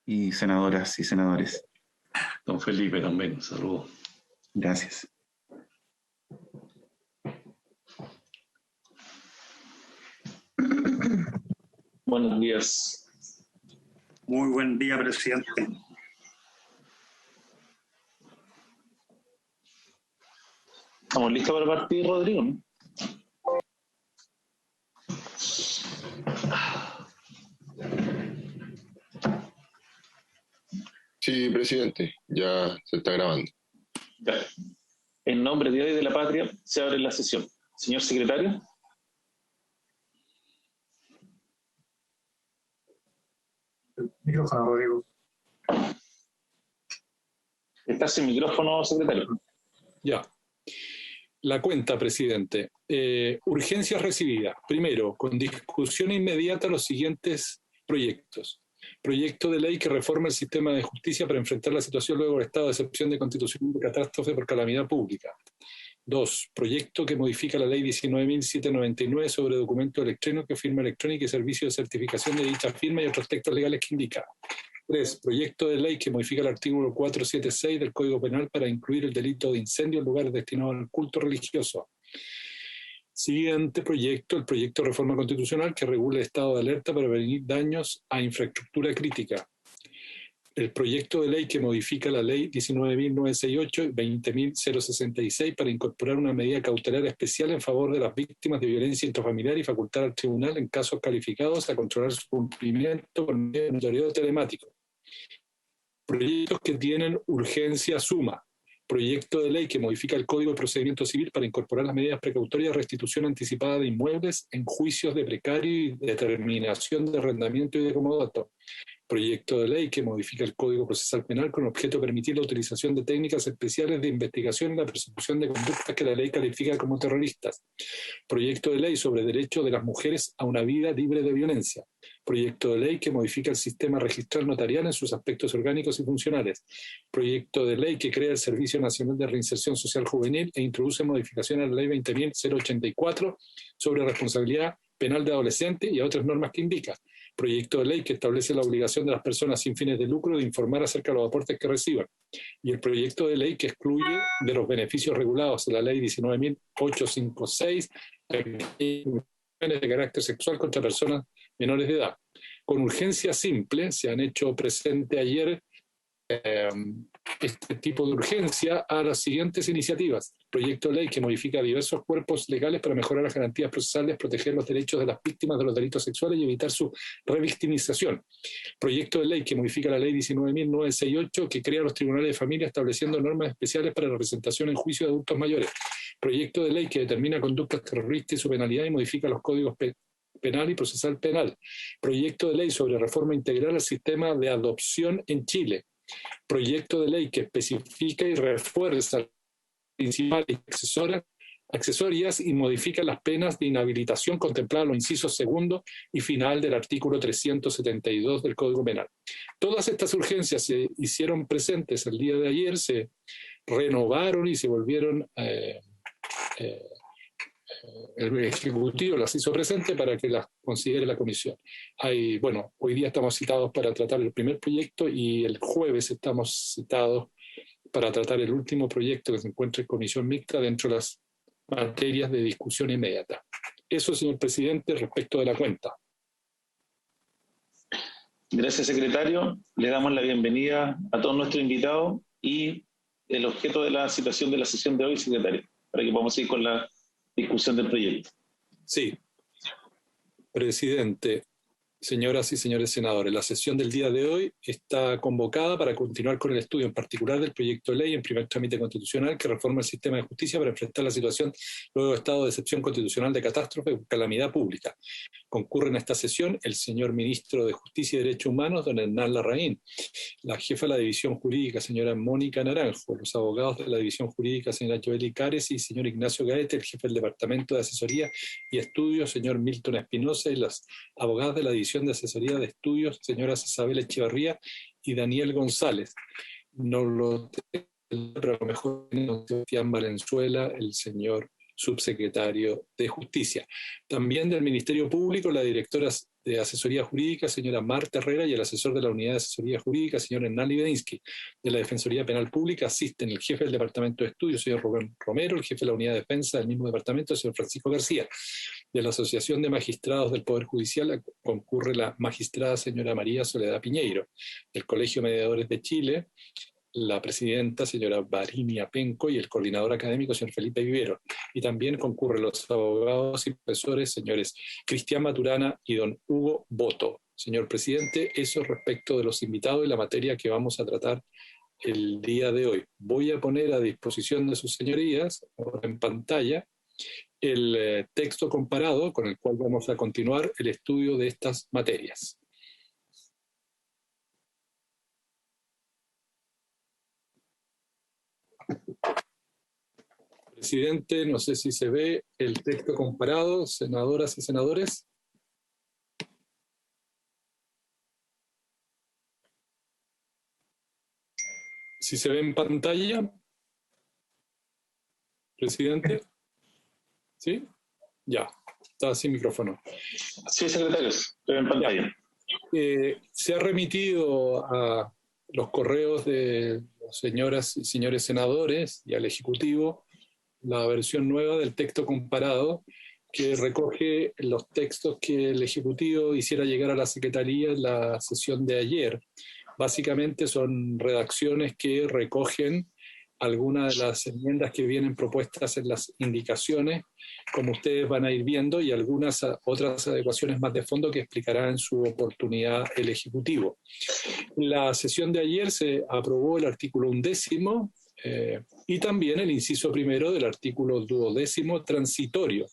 y senadoras y senadores. Don Felipe también, saludos. Gracias. Buenos días. Muy buen día, presidente. ¿Estamos listos para partir, Rodrigo? ¿No? Sí, presidente, ya se está grabando. Ya. En nombre de Dios y de la patria, se abre la sesión. Señor secretario. Micrófono, Rodrigo. Está sin micrófono, secretario. Ya. La cuenta, presidente. Urgencias recibidas. Primero, con discusión inmediata los siguientes proyectos. Proyecto de ley que reforma el sistema de justicia para enfrentar la situación luego del estado de excepción de constitución de catástrofe por calamidad pública. 2. Proyecto que modifica la ley 19.799 sobre documento electrónico, firma electrónica y servicio de certificación de dicha firma y otros textos legales que indica. 3. Proyecto de ley que modifica el artículo 476 del Código Penal para incluir el delito de incendio en lugares destinados al culto religioso. Siguiente proyecto, el proyecto de reforma constitucional que regula el estado de alerta para prevenir daños a infraestructura crítica. El proyecto de ley que modifica la ley 19.968 y 20.066 para incorporar una medida cautelar especial en favor de las víctimas de violencia intrafamiliar y facultar al tribunal en casos calificados a controlar su cumplimiento por medio de monitoreo telemático. Proyectos que tienen urgencia suma. Proyecto de ley que modifica el Código de Procedimiento Civil para incorporar las medidas precautorias de restitución anticipada de inmuebles en juicios de precario y determinación de arrendamiento y de comodato. Proyecto de ley que modifica el Código Procesal Penal con objeto de permitir la utilización de técnicas especiales de investigación en la persecución de conductas que la ley califica como terroristas. Proyecto de ley sobre derecho de las mujeres a una vida libre de violencia. Proyecto de ley que modifica el sistema registral notarial en sus aspectos orgánicos y funcionales. Proyecto de ley que crea el Servicio Nacional de Reinserción Social Juvenil e introduce modificaciones a la ley 20.084 sobre responsabilidad penal de adolescentes y a otras normas que indica. Proyecto de ley que establece la obligación de las personas sin fines de lucro de informar acerca de los aportes que reciban. Y el proyecto de ley que excluye de los beneficios regulados en la ley 19.856 de carácter sexual contra personas menores de edad. Con urgencia simple se han hecho presente ayer este tipo de urgencia a las siguientes iniciativas. Proyecto de ley que modifica diversos cuerpos legales para mejorar las garantías procesales, proteger los derechos de las víctimas de los delitos sexuales y evitar su revictimización. Proyecto de ley que modifica la ley 19.968 que crea los tribunales de familia estableciendo normas especiales para la representación en juicio de adultos mayores. Proyecto de ley que determina conductas terroristas y su penalidad y modifica los códigos penal y procesal penal. Proyecto de ley sobre reforma integral al sistema de adopción en Chile. Proyecto de ley que especifica y refuerza las principales accesorias y modifica las penas de inhabilitación contempladas en los incisos segundo y final del artículo 372 del Código Penal. Todas estas urgencias se hicieron presentes el día de ayer, se renovaron y se volvieron el Ejecutivo las hizo presente para que las considere la Comisión. Hoy día estamos citados para tratar el primer proyecto y el jueves estamos citados para tratar el último proyecto que se encuentra en Comisión Mixta dentro de las materias de discusión inmediata. Eso, señor presidente, respecto de la cuenta. Gracias, secretario. Le damos la bienvenida a todos nuestros invitados y el objeto de la situación de la sesión de hoy, secretario, para que podamos seguir con la discusión del proyecto. Sí. Presidente, señoras y señores senadores, la sesión del día de hoy está convocada para continuar con el estudio en particular del proyecto de ley en primer trámite constitucional que reforma el sistema de justicia para enfrentar la situación luego de estado de excepción constitucional de catástrofe o calamidad pública. Concurren a esta sesión el señor ministro de Justicia y Derechos Humanos, don Hernán Larraín, la jefa de la División Jurídica, señora Mónica Naranjo, los abogados de la División Jurídica, señora Joely Cárez y señor Ignacio Gaete, el jefe del Departamento de Asesoría y Estudios, señor Milton Espinosa, y las abogadas de la División de Asesoría de Estudios, señoras Isabel Echevarría y Daniel González. No lo tengo, pero a lo mejor el señor Sebastián Valenzuela, el señor subsecretario de Justicia. También del Ministerio Público, la directora de Asesoría Jurídica, señora Marta Herrera, y el asesor de la Unidad de Asesoría Jurídica, señor Hernán Libedinsky. De la Defensoría Penal Pública asisten el jefe del Departamento de Estudios, señor Rubén Romero, el jefe de la Unidad de Defensa del mismo departamento, señor Francisco García. De la Asociación de Magistrados del Poder Judicial concurre la magistrada señora María Soledad Piñeiro. Del Colegio de Mediadores de Chile, la presidenta, señora Varinia Penco, y el coordinador académico, señor Felipe Vivero. Y también concurren los abogados y profesores, señores Cristian Maturana y don Hugo Boto. Señor presidente, eso respecto de los invitados y la materia que vamos a tratar el día de hoy. Voy a poner a disposición de sus señorías, ahora en pantalla, el texto comparado con el cual vamos a continuar el estudio de estas materias. Presidente, no sé si se ve el texto comparado, senadoras y senadores. Si se ve en pantalla, presidente. ¿Sí? Ya, está sin micrófono. Sí, secretarios, estoy en pantalla. Se ha remitido a los correos de las señoras y señores senadores y al Ejecutivo la versión nueva del texto comparado que recoge los textos que el Ejecutivo hiciera llegar a la Secretaría en la sesión de ayer. Básicamente son redacciones que recogen algunas de las enmiendas que vienen propuestas en las indicaciones, como ustedes van a ir viendo, y algunas otras adecuaciones más de fondo que explicará en su oportunidad el Ejecutivo. En la sesión de ayer se aprobó el artículo 11º y también el inciso primero del artículo 12º transitorio.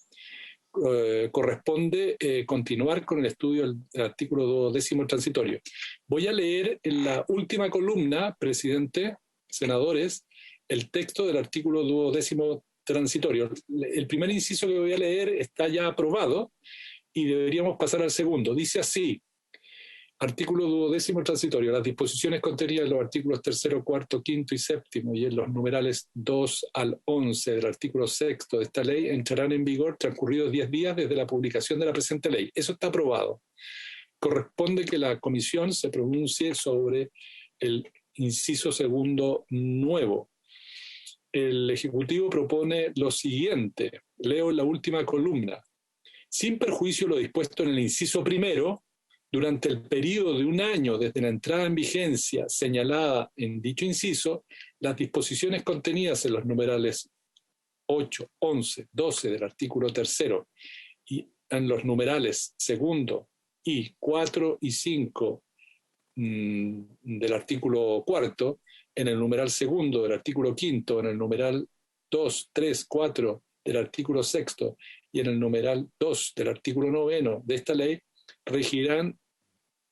Corresponde continuar con el estudio del artículo 12º transitorio. Voy a leer en la última columna, presidente, senadores, el texto del artículo 12º transitorio. El primer inciso que voy a leer está ya aprobado y deberíamos pasar al segundo. Dice así: artículo 12º transitorio. Las disposiciones contenidas en los artículos 3º, 4º, 5º y 7º y en los numerales 2 al 11 del artículo 6º de esta ley entrarán en vigor transcurridos 10 días desde la publicación de la presente ley. Eso está aprobado. Corresponde que la comisión se pronuncie sobre el inciso segundo nuevo. El Ejecutivo propone lo siguiente. Leo la última columna. Sin perjuicio de lo dispuesto en el inciso primero, durante el periodo de un año desde la entrada en vigencia señalada en dicho inciso, las disposiciones contenidas en los numerales 8, 11, 12 del artículo 3º y en los numerales 2 y 4 y 5 del artículo 4, en el numeral 2 del artículo 5, en el numeral 2, 3, 4 del artículo 6 y en el numeral 2 del artículo 9 de esta ley, regirán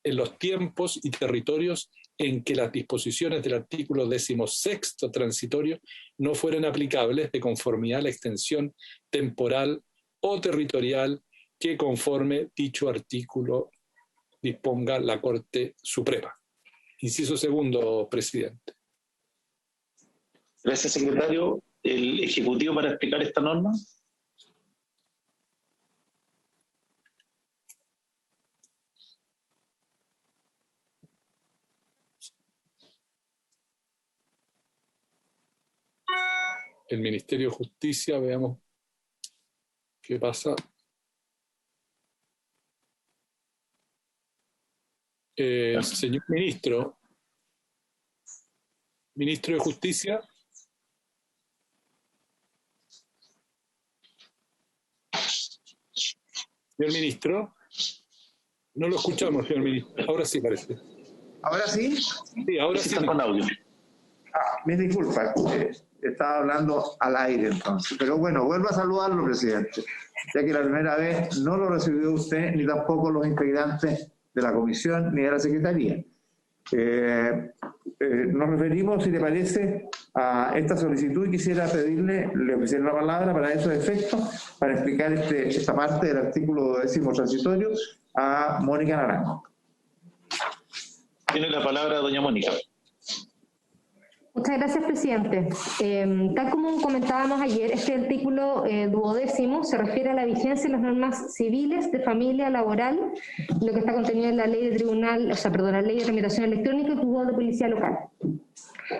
en los tiempos y territorios en que las disposiciones del artículo 16 transitorio no fueran aplicables de conformidad a la extensión temporal o territorial que conforme dicho artículo disponga la Corte Suprema. Inciso segundo, presidente. Gracias, secretario. ¿El Ejecutivo para explicar esta norma? El Ministerio de Justicia, veamos qué pasa. Señor ministro, ministro de Justicia. Señor ministro, no lo escuchamos, señor ministro. Ahora sí parece. ¿Ahora sí? Sí, ahora sí. Están con audio. Me disculpa, estaba hablando al aire entonces. Pero bueno, vuelvo a saludarlo, presidente, ya que la primera vez no lo recibió usted, ni tampoco los integrantes de la comisión, ni de la secretaría. Nos referimos, si le parece, a esta solicitud y quisiera pedirle, le ofreceré la palabra para esos efectos, para explicar esta parte del artículo 10º transitorio a Mónica Naranjo. Tiene la palabra doña Mónica. Muchas gracias, presidente. Tal como comentábamos ayer, este artículo 12º se refiere a la vigencia de las normas civiles de familia laboral, lo que está contenido en la ley de tribunal, la ley de tramitación electrónica y juzgado de policía local.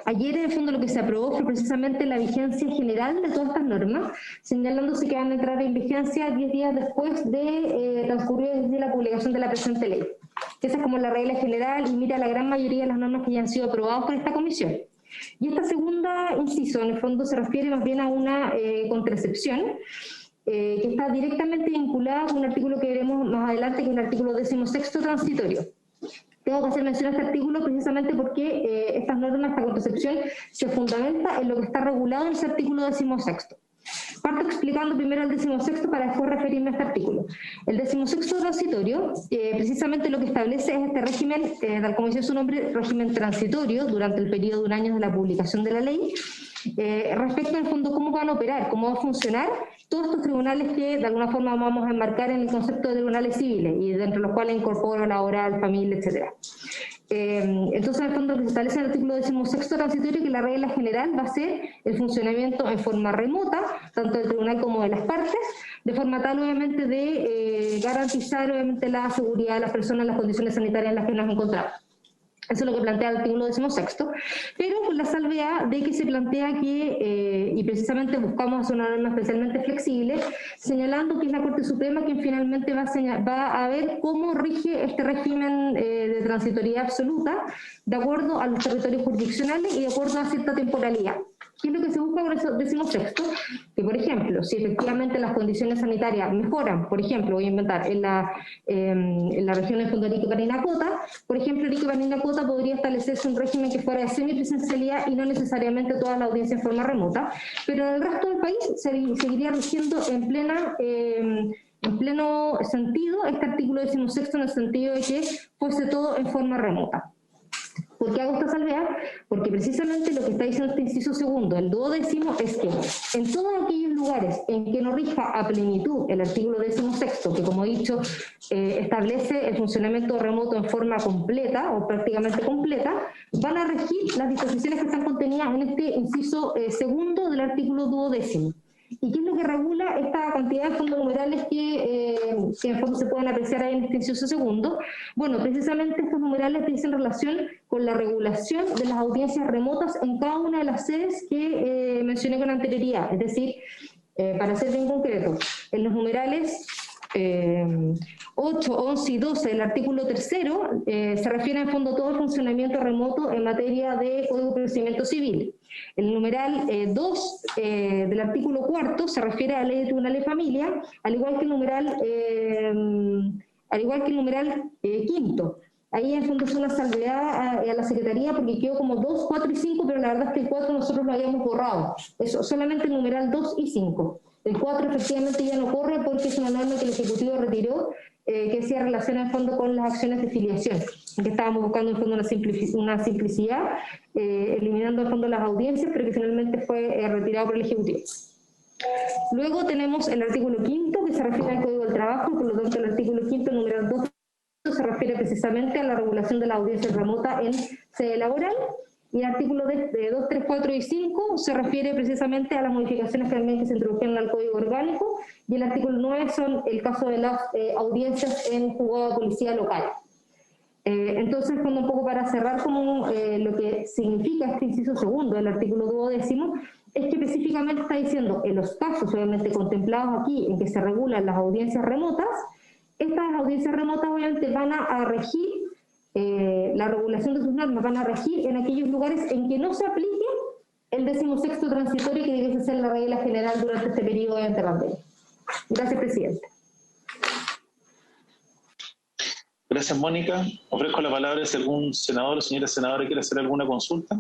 Ayer, en el fondo, lo que se aprobó fue precisamente la vigencia general de todas estas normas, señalándose que van a entrar en vigencia 10 días después de transcurrir desde la publicación de la presente ley. Esa es como la regla general y mira la gran mayoría de las normas que ya han sido aprobadas por esta comisión. Y esta segunda inciso, en el fondo, se refiere más bien a una contracepción que está directamente vinculada con un artículo que veremos más adelante, que es el artículo 16º transitorio. Tengo que hacer mención a este artículo precisamente porque estas normas, esta contracepción, se fundamenta en lo que está regulado en ese artículo 16º. Parto explicando primero el 16º para después referirme a este artículo. El 16º transitorio, precisamente lo que establece es este régimen, tal como dice su nombre, régimen transitorio durante el periodo de un año de la publicación de la ley, respecto al fondo cómo van a operar, cómo va a funcionar todos estos tribunales que de alguna forma vamos a enmarcar en el concepto de tribunales civiles y dentro de los cuales incorporo laboral, familia, etc. Entonces, en el fondo, se establece en el artículo 16º transitorio que la regla general va a ser el funcionamiento en forma remota, tanto del tribunal como de las partes, de forma tal, obviamente, de garantizar, obviamente, la seguridad de las personas, las condiciones sanitarias en las que nos encontramos. Eso es lo que plantea el artículo 16º, pero con la salvedad de que se plantea que, y precisamente buscamos hacer una norma especialmente flexible, señalando que es la Corte Suprema quien finalmente va a ver cómo rige este régimen de transitoriedad absoluta, de acuerdo a los territorios jurisdiccionales y de acuerdo a cierta temporalidad. ¿Qué es lo que se busca con eso 16º? Que, por ejemplo, si efectivamente las condiciones sanitarias mejoran, por ejemplo, voy a inventar, en la región de fondo Arica y Parinacota, por ejemplo, Arica y Parinacota podría establecerse un régimen que fuera de semipresencialidad y no necesariamente toda la audiencia en forma remota, pero en el resto del país seguiría rigiendo en pleno sentido este artículo 16º, en el sentido de que fuese todo en forma remota. ¿Por qué hago esta salvedad? Porque precisamente lo que está diciendo este inciso segundo, el 12º, es que en todos aquellos lugares en que no rija a plenitud el artículo 16º, que como he dicho, establece el funcionamiento remoto en forma completa o prácticamente completa, van a regir las disposiciones que están contenidas en este inciso segundo del artículo 12º. ¿Y qué es lo que regula esta cantidad de fondos numerales que en fondo se pueden apreciar ahí en este inciso segundo? Bueno, precisamente estos numerales dicen relación con la regulación de las audiencias remotas en cada una de las sedes que mencioné con anterioridad. Es decir, para ser bien concreto, en los numerales 8, 11 y 12 del artículo 3º se refiere en fondo todo el funcionamiento remoto en materia de Código de Procedimiento Civil. El numeral 2 del artículo 4 se refiere a la Ley de Tribunales de Familia, al igual que el numeral 5. Ahí en fondo es una salvedad a la Secretaría porque quedó como 2, 4 y 5, pero la verdad es que el 4 nosotros lo habíamos borrado. Eso, solamente el numeral 2 y 5. El 4 efectivamente ya no corre porque es una norma que el Ejecutivo retiró, que hacía relación en fondo con las acciones de filiación, que estábamos buscando en fondo una simplicidad, eliminando en fondo las audiencias, pero que finalmente fue retirado por el Ejecutivo. Luego tenemos el artículo 5, que se refiere al Código del Trabajo, y por lo tanto el artículo 5, numeral 2, se refiere precisamente a la regulación de la audiencia remota en sede laboral. Y el artículo 2, 3, 4 y 5 se refiere precisamente a las modificaciones también que se introdujeron al Código Orgánico, y el artículo 9 son el caso de las audiencias en juzgado de policía local. Entonces, cuando un poco para cerrar como lo que significa este inciso segundo del artículo 12º, es que específicamente está diciendo, en los casos obviamente contemplados aquí en que se regulan las audiencias remotas, estas audiencias remotas obviamente van a regir, la regulación de sus normas van a regir en aquellos lugares en que no se aplique el 16º transitorio, que debe ser la regla general durante este periodo de pandemia. Gracias, presidente. Gracias, Mónica. Ofrezco la palabra si algún senador o señora senadora quiere hacer alguna consulta.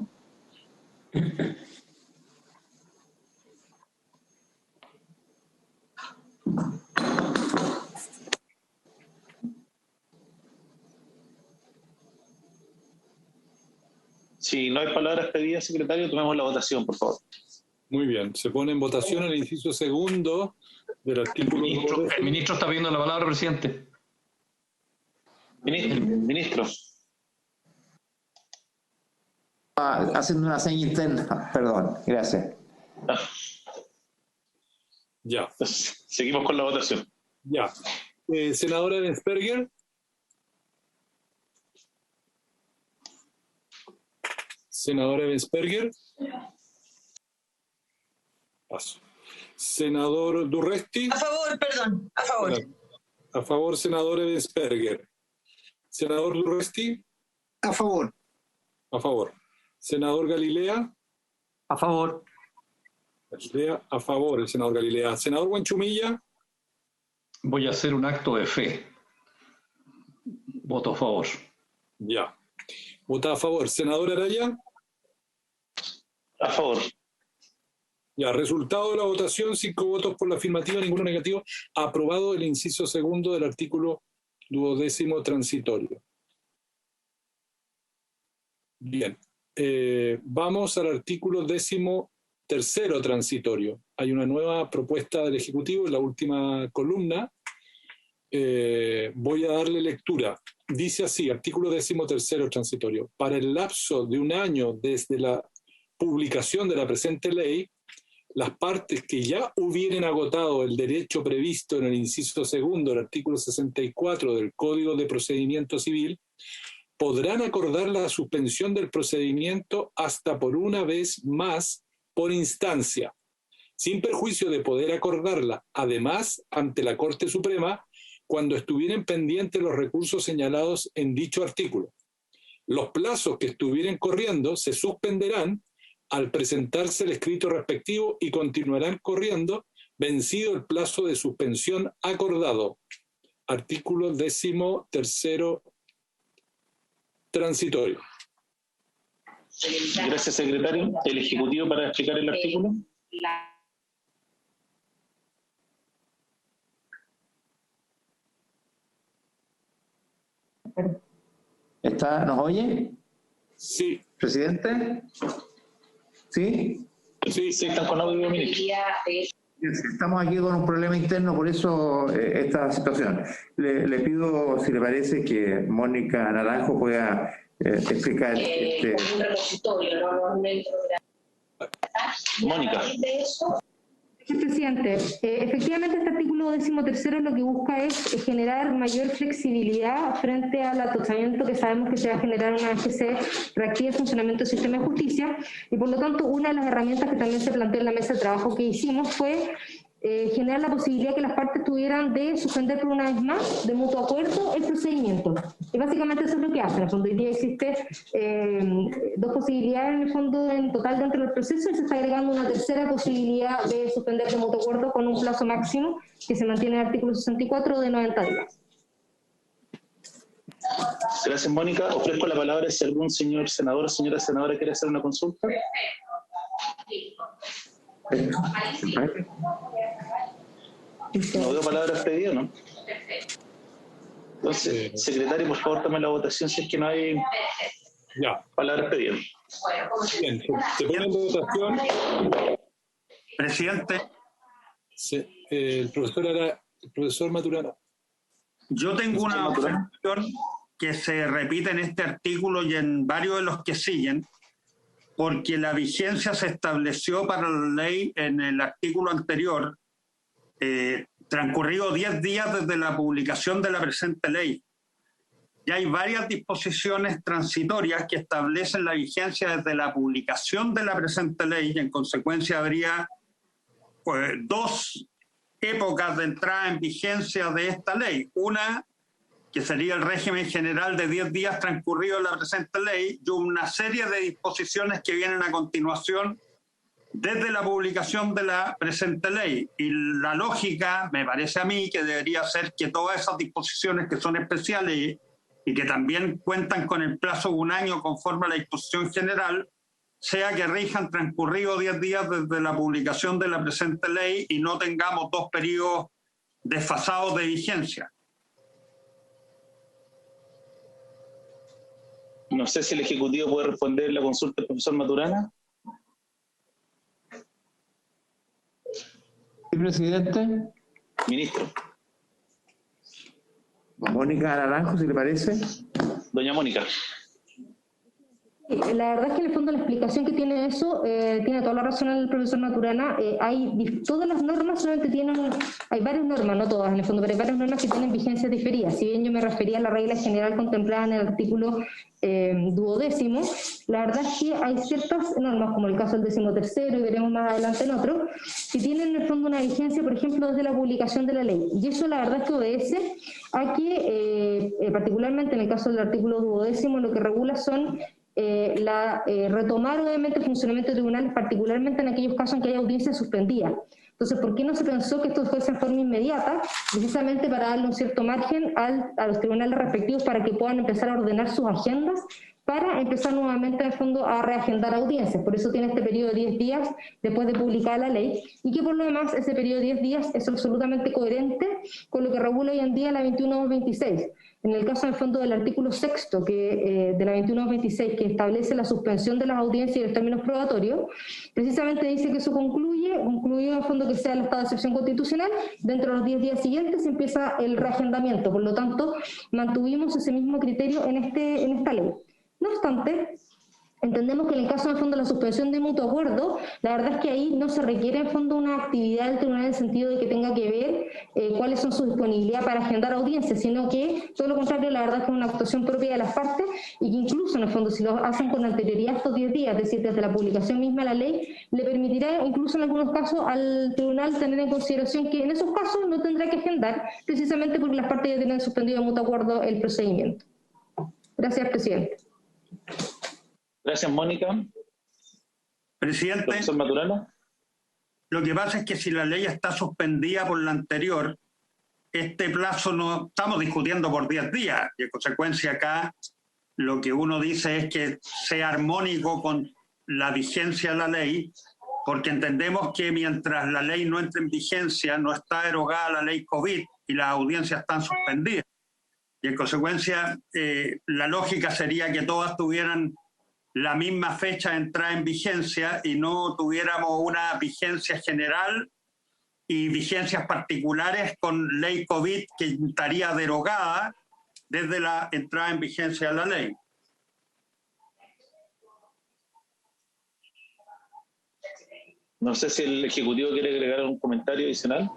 Si no hay palabras pedidas, secretario, tomemos la votación, por favor. Muy bien. Se pone en votación el inciso segundo del artículo... El ministro está pidiendo la palabra, presidente. Ministro. haciendo una seña interna. Perdón, gracias. Ya, Entonces, seguimos con la votación. ya. Senadora Bensperger. Senadora Bensperger. Paso. Senador Durresti. A favor, perdón, a favor. A favor, senador Bensperger. Senador Durresti. A favor. A favor. Senador Galilea. A favor. Galilea, a favor, el senador Galilea. Senador Huanchumilla. Voy a hacer un acto de fe. Voto a favor. Ya. Vota a favor. Senador Araya. A favor. Ya. Resultado de la votación: 5 votos por la afirmativa, ninguno negativo. Aprobado el inciso segundo del artículo 12º transitorio. Bien. Vamos al artículo 13º transitorio. Hay una nueva propuesta del Ejecutivo en la última columna. Voy a darle lectura. Dice así, artículo 13º transitorio. Para el lapso de un año desde la publicación de la presente ley, las partes que ya hubieran agotado el derecho previsto en el inciso segundo del artículo 64 del Código de Procedimiento Civil podrán acordar la suspensión del procedimiento hasta por una vez más por instancia, sin perjuicio de poder acordarla, además, ante la Corte Suprema, cuando estuvieran pendientes los recursos señalados en dicho artículo. Los plazos que estuvieran corriendo se suspenderán al presentarse el escrito respectivo y continuarán corriendo vencido el plazo de suspensión acordado. Artículo 13º transitorio. Gracias, secretario. El Ejecutivo para explicar el artículo. ¿Nos oye? Sí. ¿Presidente? ¿Sí? Sí, están con audio, ministro. Estamos aquí con un problema interno, por eso esta situación. Le pido, si le parece, que Mónica Naranjo pueda explicar Un repositorio, ¿no? Mónica. Señor presidente, efectivamente este artículo 13º lo que busca es generar mayor flexibilidad frente al atosamiento que sabemos que se va a generar una vez que se reactive el funcionamiento del sistema de justicia, y por lo tanto una de las herramientas que también se planteó en la mesa de trabajo que hicimos fue generar la posibilidad que las partes tuvieran de suspender por una vez más, de mutuo acuerdo, el procedimiento. Y básicamente eso es lo que hace. En el fondo hoy día existe 2 posibilidades en el fondo en total dentro del proceso, y se está agregando una tercera posibilidad de suspender de mutuo acuerdo con un plazo máximo que se mantiene en el artículo 64 de 90 días. Gracias, Mónica. Ofrezco la palabra si algún señor senador o señora senadora quiere hacer una consulta. No veo palabras pedidas, ¿no? Entonces, secretario, por favor, tome la votación si es que no hay palabras pedidas. Bien, se pone en votación. Presidente. Sí, el profesor Maturana. Yo tengo una observación que se repite en este artículo y en varios de los que siguen, porque la vigencia se estableció para la ley en el artículo anterior, transcurrido 10 días desde la publicación de la presente ley. Ya hay varias disposiciones transitorias que establecen la vigencia desde la publicación de la presente ley, y en consecuencia habría 2 épocas de entrada en vigencia de esta ley. Una, que sería el régimen general de 10 días transcurridos en la presente ley, y una serie de disposiciones que vienen a continuación desde la publicación de la presente ley. Y la lógica, me parece a mí, que debería ser que todas esas disposiciones que son especiales y que también cuentan con el plazo de un año conforme a la disposición general, sea que rijan transcurridos 10 días desde la publicación de la presente ley y no tengamos 2 periodos desfasados de vigencia. No sé si el Ejecutivo puede responder la consulta del profesor Maturana. Sí, presidente. Ministro. Mónica Naranjo, si le parece. Doña Mónica. La verdad es que en el fondo la explicación que tiene eso, tiene toda la razón el profesor Maturana. Todas las normas solamente hay varias normas, no todas en el fondo, pero hay varias normas que tienen vigencias diferidas. Si bien yo me refería a la regla general contemplada en el artículo 12º, la verdad es que hay ciertas normas, como el caso del 13º, y veremos más adelante en otro, que tienen en el fondo una vigencia, por ejemplo, desde la publicación de la ley. Y eso la verdad es que obedece a que, particularmente en el caso del artículo 12º, lo que regula son retomar obviamente el funcionamiento de tribunales, particularmente en aquellos casos en que hay audiencia suspendida. Entonces, ¿por qué no se pensó que esto fuese en forma inmediata? Precisamente para darle un cierto margen a los tribunales respectivos para que puedan empezar a ordenar sus agendas, para empezar nuevamente en el fondo a reagendar audiencias. Por eso tiene este periodo de 10 días después de publicar la ley, y que por lo demás ese periodo de 10 días es absolutamente coherente con lo que regula hoy en día la 21.226. En el caso del fondo del artículo 6º de la 21.226, que establece la suspensión de las audiencias y los términos probatorios, precisamente dice que eso concluye en el fondo que sea el estado de excepción constitucional, dentro de los 10 días siguientes empieza el reagendamiento. Por lo tanto, mantuvimos ese mismo criterio en esta ley. No obstante, entendemos que en el caso del fondo de la suspensión de mutuo acuerdo, la verdad es que ahí no se requiere en fondo una actividad del tribunal en el sentido de que tenga que ver cuáles son sus disponibilidades para agendar audiencias, sino que todo lo contrario, la verdad es que es una actuación propia de las partes, y que incluso en el fondo si lo hacen con anterioridad a estos 10 días, es decir, desde la publicación misma de la ley, le permitirá incluso en algunos casos al tribunal tener en consideración que en esos casos no tendrá que agendar, precisamente porque las partes ya tienen suspendido de mutuo acuerdo el procedimiento. Gracias, presidente. Gracias, Mónica. Presidente, Profesor Maturana. lo que pasa es que si la ley está suspendida por la anterior, este plazo no estamos discutiendo por 10 días, y en consecuencia acá lo que uno dice es que sea armónico con la vigencia de la ley, porque entendemos que mientras la ley no entre en vigencia, no está derogada la ley COVID y las audiencias están suspendidas. Y en consecuencia, la lógica sería que todas tuvieran la misma fecha de entrada en vigencia y no tuviéramos una vigencia general y vigencias particulares con ley COVID que estaría derogada desde la entrada en vigencia de la ley. No sé si el Ejecutivo quiere agregar un comentario adicional.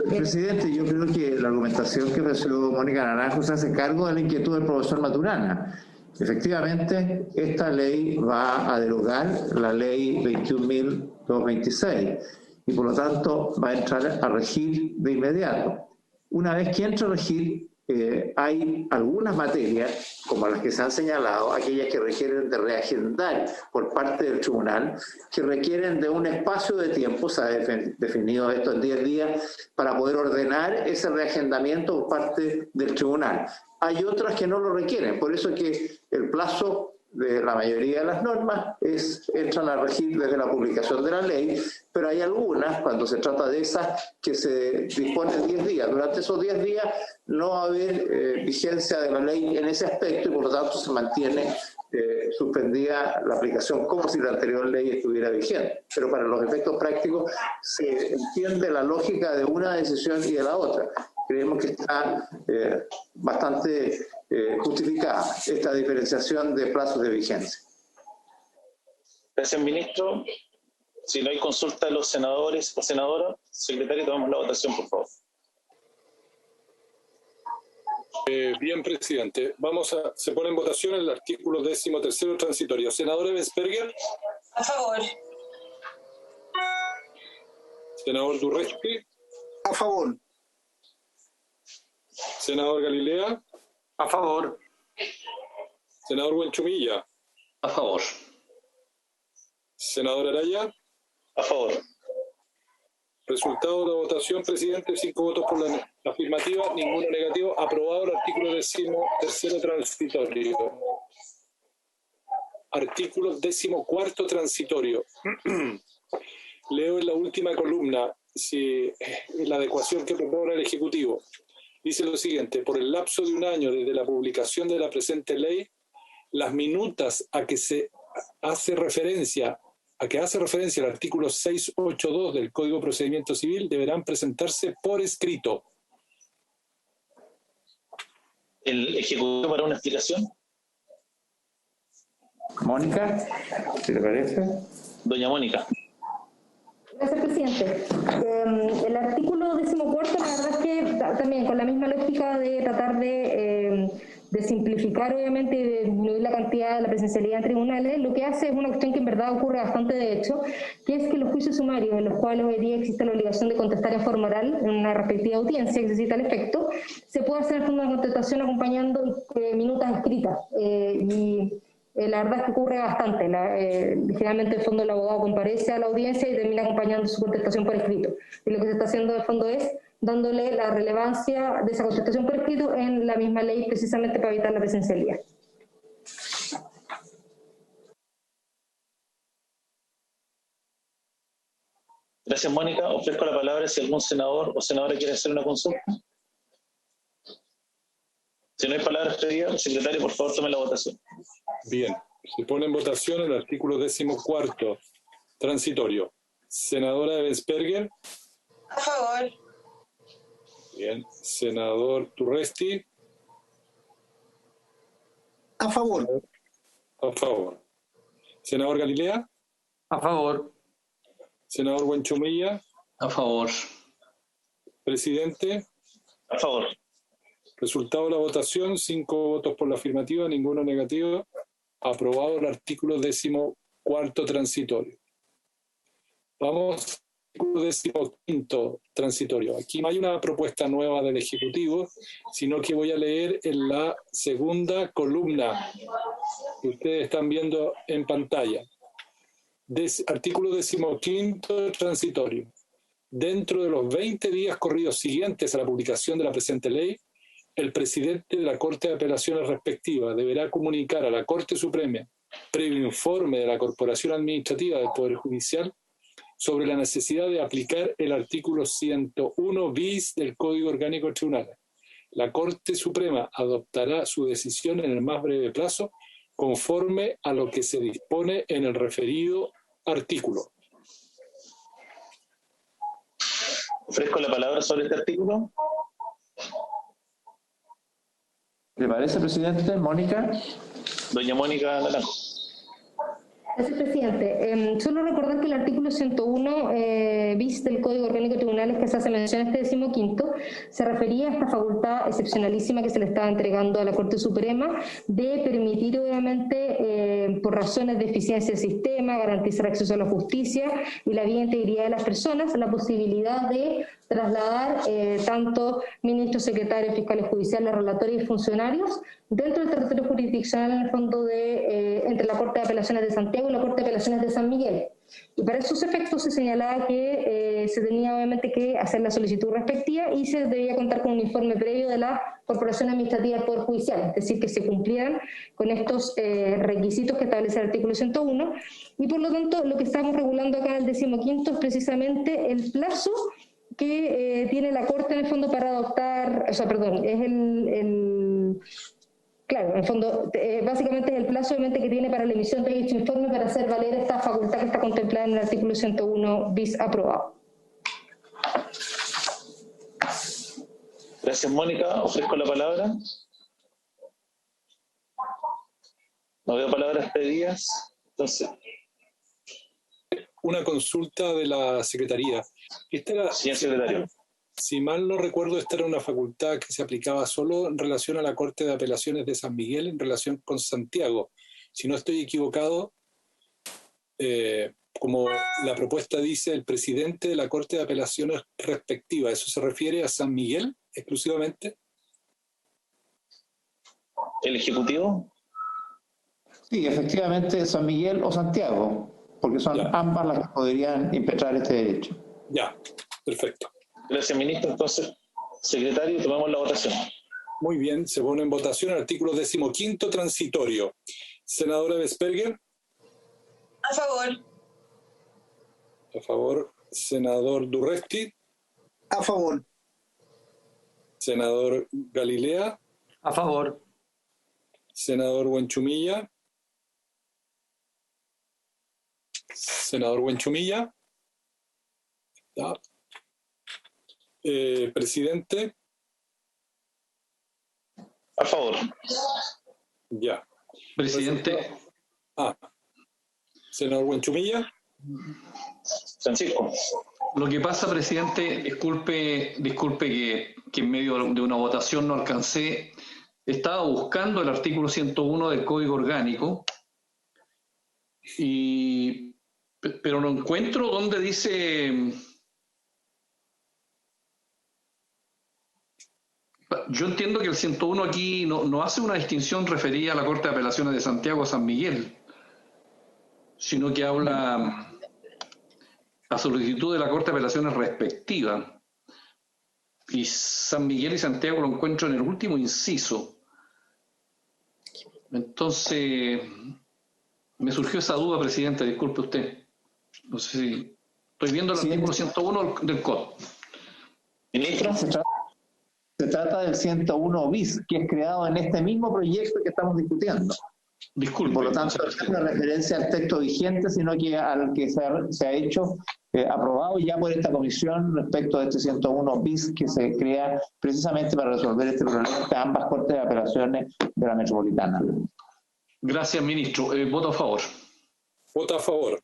Presidente, yo creo que la argumentación que ofreció Mónica Naranjo se hace cargo de la inquietud del profesor Maturana. Efectivamente, esta ley va a derogar la ley 21.226 y por lo tanto va a entrar a regir de inmediato. Una vez que entre a regir, hay algunas materias, como las que se han señalado, aquellas que requieren de reagendar por parte del tribunal, que requieren de un espacio de tiempo, se ha definido esto en 10 días, para poder ordenar ese reagendamiento por parte del tribunal. Hay otras que no lo requieren, por eso que el plazo de la mayoría de las normas entran a regir desde la publicación de la ley, pero hay algunas, cuando se trata de esas, que se disponen 10 días. Durante esos 10 días no va a haber vigencia de la ley en ese aspecto y por lo tanto se mantiene suspendida la aplicación como si la anterior ley estuviera vigente. Pero para los efectos prácticos se entiende la lógica de una decisión y de la otra. Creemos que está bastante justificada esta diferenciación de plazos de vigencia. Gracias, ministro. Si no hay consulta de los senadores o senadoras, secretario, tomamos la votación, por favor. Bien, presidente. Se pone en votación el artículo 13º transitorio. Senador Ebensperger. A favor. Senador Durresti. A favor. Senador Galilea. A favor. Senador Buenchumilla. A favor. Senador Araya. A favor. Resultado de la votación, presidente: 5 votos por la afirmativa, ninguno negativo. Aprobado el artículo 13º transitorio. Artículo 14º transitorio. Leo en la última columna la adecuación que propone el Ejecutivo. Dice lo siguiente: por el lapso de un año desde la publicación de la presente ley, las minutas a que hace referencia el artículo 682 del Código de Procedimiento Civil deberán presentarse por escrito. ¿El Ejecutivo para una explicación? Mónica, ¿qué te parece? Doña Mónica. Gracias, presidente. El artículo 14, la verdad es que también con la misma lógica de tratar de simplificar, obviamente, y de disminuir la cantidad de la presencialidad en tribunales, lo que hace es una cuestión que en verdad ocurre bastante de hecho, que es que los juicios sumarios, en los cuales hoy día existe la obligación de contestar en forma oral en una respectiva audiencia que se cita al efecto, se puede hacer en una contestación acompañando minutas escritas. La verdad es que ocurre bastante. Generalmente, en el fondo, el abogado comparece a la audiencia y termina acompañando su contestación por escrito. Y lo que se está haciendo, de fondo, es dándole la relevancia de esa contestación por escrito en la misma ley, precisamente para evitar la presencialidad. Gracias, Mónica. Ofrezco la palabra si algún senador o senadora quiere hacer una consulta. Si no hay palabras pedidas, secretario, por favor, tome la votación. Bien, se pone en votación el artículo 14, transitorio. Senadora Ebensperger. A favor. Bien. Senador Turresti. A favor. A favor. Senador Galilea. A favor. Senador Buenchumilla. A favor. Presidente. A favor. Resultado de la votación, 5 votos por la afirmativa, ninguno negativo. Aprobado el artículo 14 transitorio. Vamos al artículo 15 transitorio. Aquí no hay una propuesta nueva del Ejecutivo, sino que voy a leer en la segunda columna que ustedes están viendo en pantalla. Artículo 15 transitorio. Dentro de los 20 días corridos siguientes a la publicación de la presente ley, el presidente de la Corte de Apelaciones respectiva deberá comunicar a la Corte Suprema, previo informe de la Corporación Administrativa del Poder Judicial, sobre la necesidad de aplicar el artículo 101 bis del Código Orgánico de Tribunales. La Corte Suprema adoptará su decisión en el más breve plazo, conforme a lo que se dispone en el referido artículo. Ofrezco la palabra sobre este artículo. ¿Le parece, presidente? Mónica. Doña Mónica Naranjo. Gracias, presidente. Solo recordar que el artículo 101 bis del Código Orgánico de Tribunales que se hace mención a este 15º se refería a esta facultad excepcionalísima que se le estaba entregando a la Corte Suprema de permitir, obviamente, por razones de eficiencia del sistema, garantizar acceso a la justicia y la vida e integridad de las personas, la posibilidad de trasladar tanto ministros, secretarios, fiscales judiciales, relatores y funcionarios dentro del territorio jurisdiccional, en el fondo entre la Corte de Apelaciones de Santiago y la Corte de Apelaciones de San Miguel. Y para esos efectos se señalaba que se tenía obviamente que hacer la solicitud respectiva y se debía contar con un informe previo de la Corporación Administrativa del Poder Judicial, es decir, que se cumplieran con estos requisitos que establece el artículo 101, y por lo tanto lo que estamos regulando acá en el 15º es precisamente el plazo que tiene la Corte en el fondo para adoptar, es claro, en el fondo, básicamente es el plazo obviamente que tiene para la emisión de dicho informe para hacer valer esta facultad que está contemplada en el artículo 101 bis aprobado. Gracias, Mónica. Ofrezco la palabra. No veo palabras pedidas. Entonces, una consulta de la Secretaría. Señor secretario. Si mal no recuerdo, esta era una facultad que se aplicaba solo en relación a la Corte de Apelaciones de San Miguel, en relación con Santiago. Si no estoy equivocado, como la propuesta dice, el presidente de la Corte de Apelaciones respectiva, ¿eso se refiere a San Miguel exclusivamente? ¿El Ejecutivo? Sí, efectivamente, San Miguel o Santiago, porque son ambas las que podrían impetrar este derecho. Ya, perfecto. Gracias, ministro. Entonces, secretario, tomamos la votación. Muy bien, se pone en votación el artículo 15º transitorio. Senadora Ebensperger. A favor. A favor. Senador Durresti. A favor. Senador Galilea. A favor. Senador Buenchumilla. Senador Buenchumilla. Ya. Presidente. A favor. Ya. Presidente. Senador Buenchumilla. Francisco. Lo que pasa, presidente, disculpe que en medio de una votación no alcancé. Estaba buscando el artículo 101 del Código Orgánico, pero no encuentro donde dice... Yo entiendo que el 101 aquí no hace una distinción referida a la Corte de Apelaciones de Santiago a San Miguel, sino que habla a solicitud de la Corte de Apelaciones respectiva. Y San Miguel y Santiago lo encuentro en el último inciso. Entonces, me surgió esa duda, presidente, disculpe usted. No sé si... Estoy viendo el artículo 101 del COD. Ministro. Se trata del 101 bis, que es creado en este mismo proyecto que estamos discutiendo. Disculpe. Por lo tanto, no es una referencia al texto vigente, sino que al que se ha hecho, aprobado ya por esta comisión respecto de este 101 bis que se crea precisamente para resolver este problema de ambas cortes de apelaciones de la metropolitana. Gracias, ministro. Voto a favor. Vota a favor.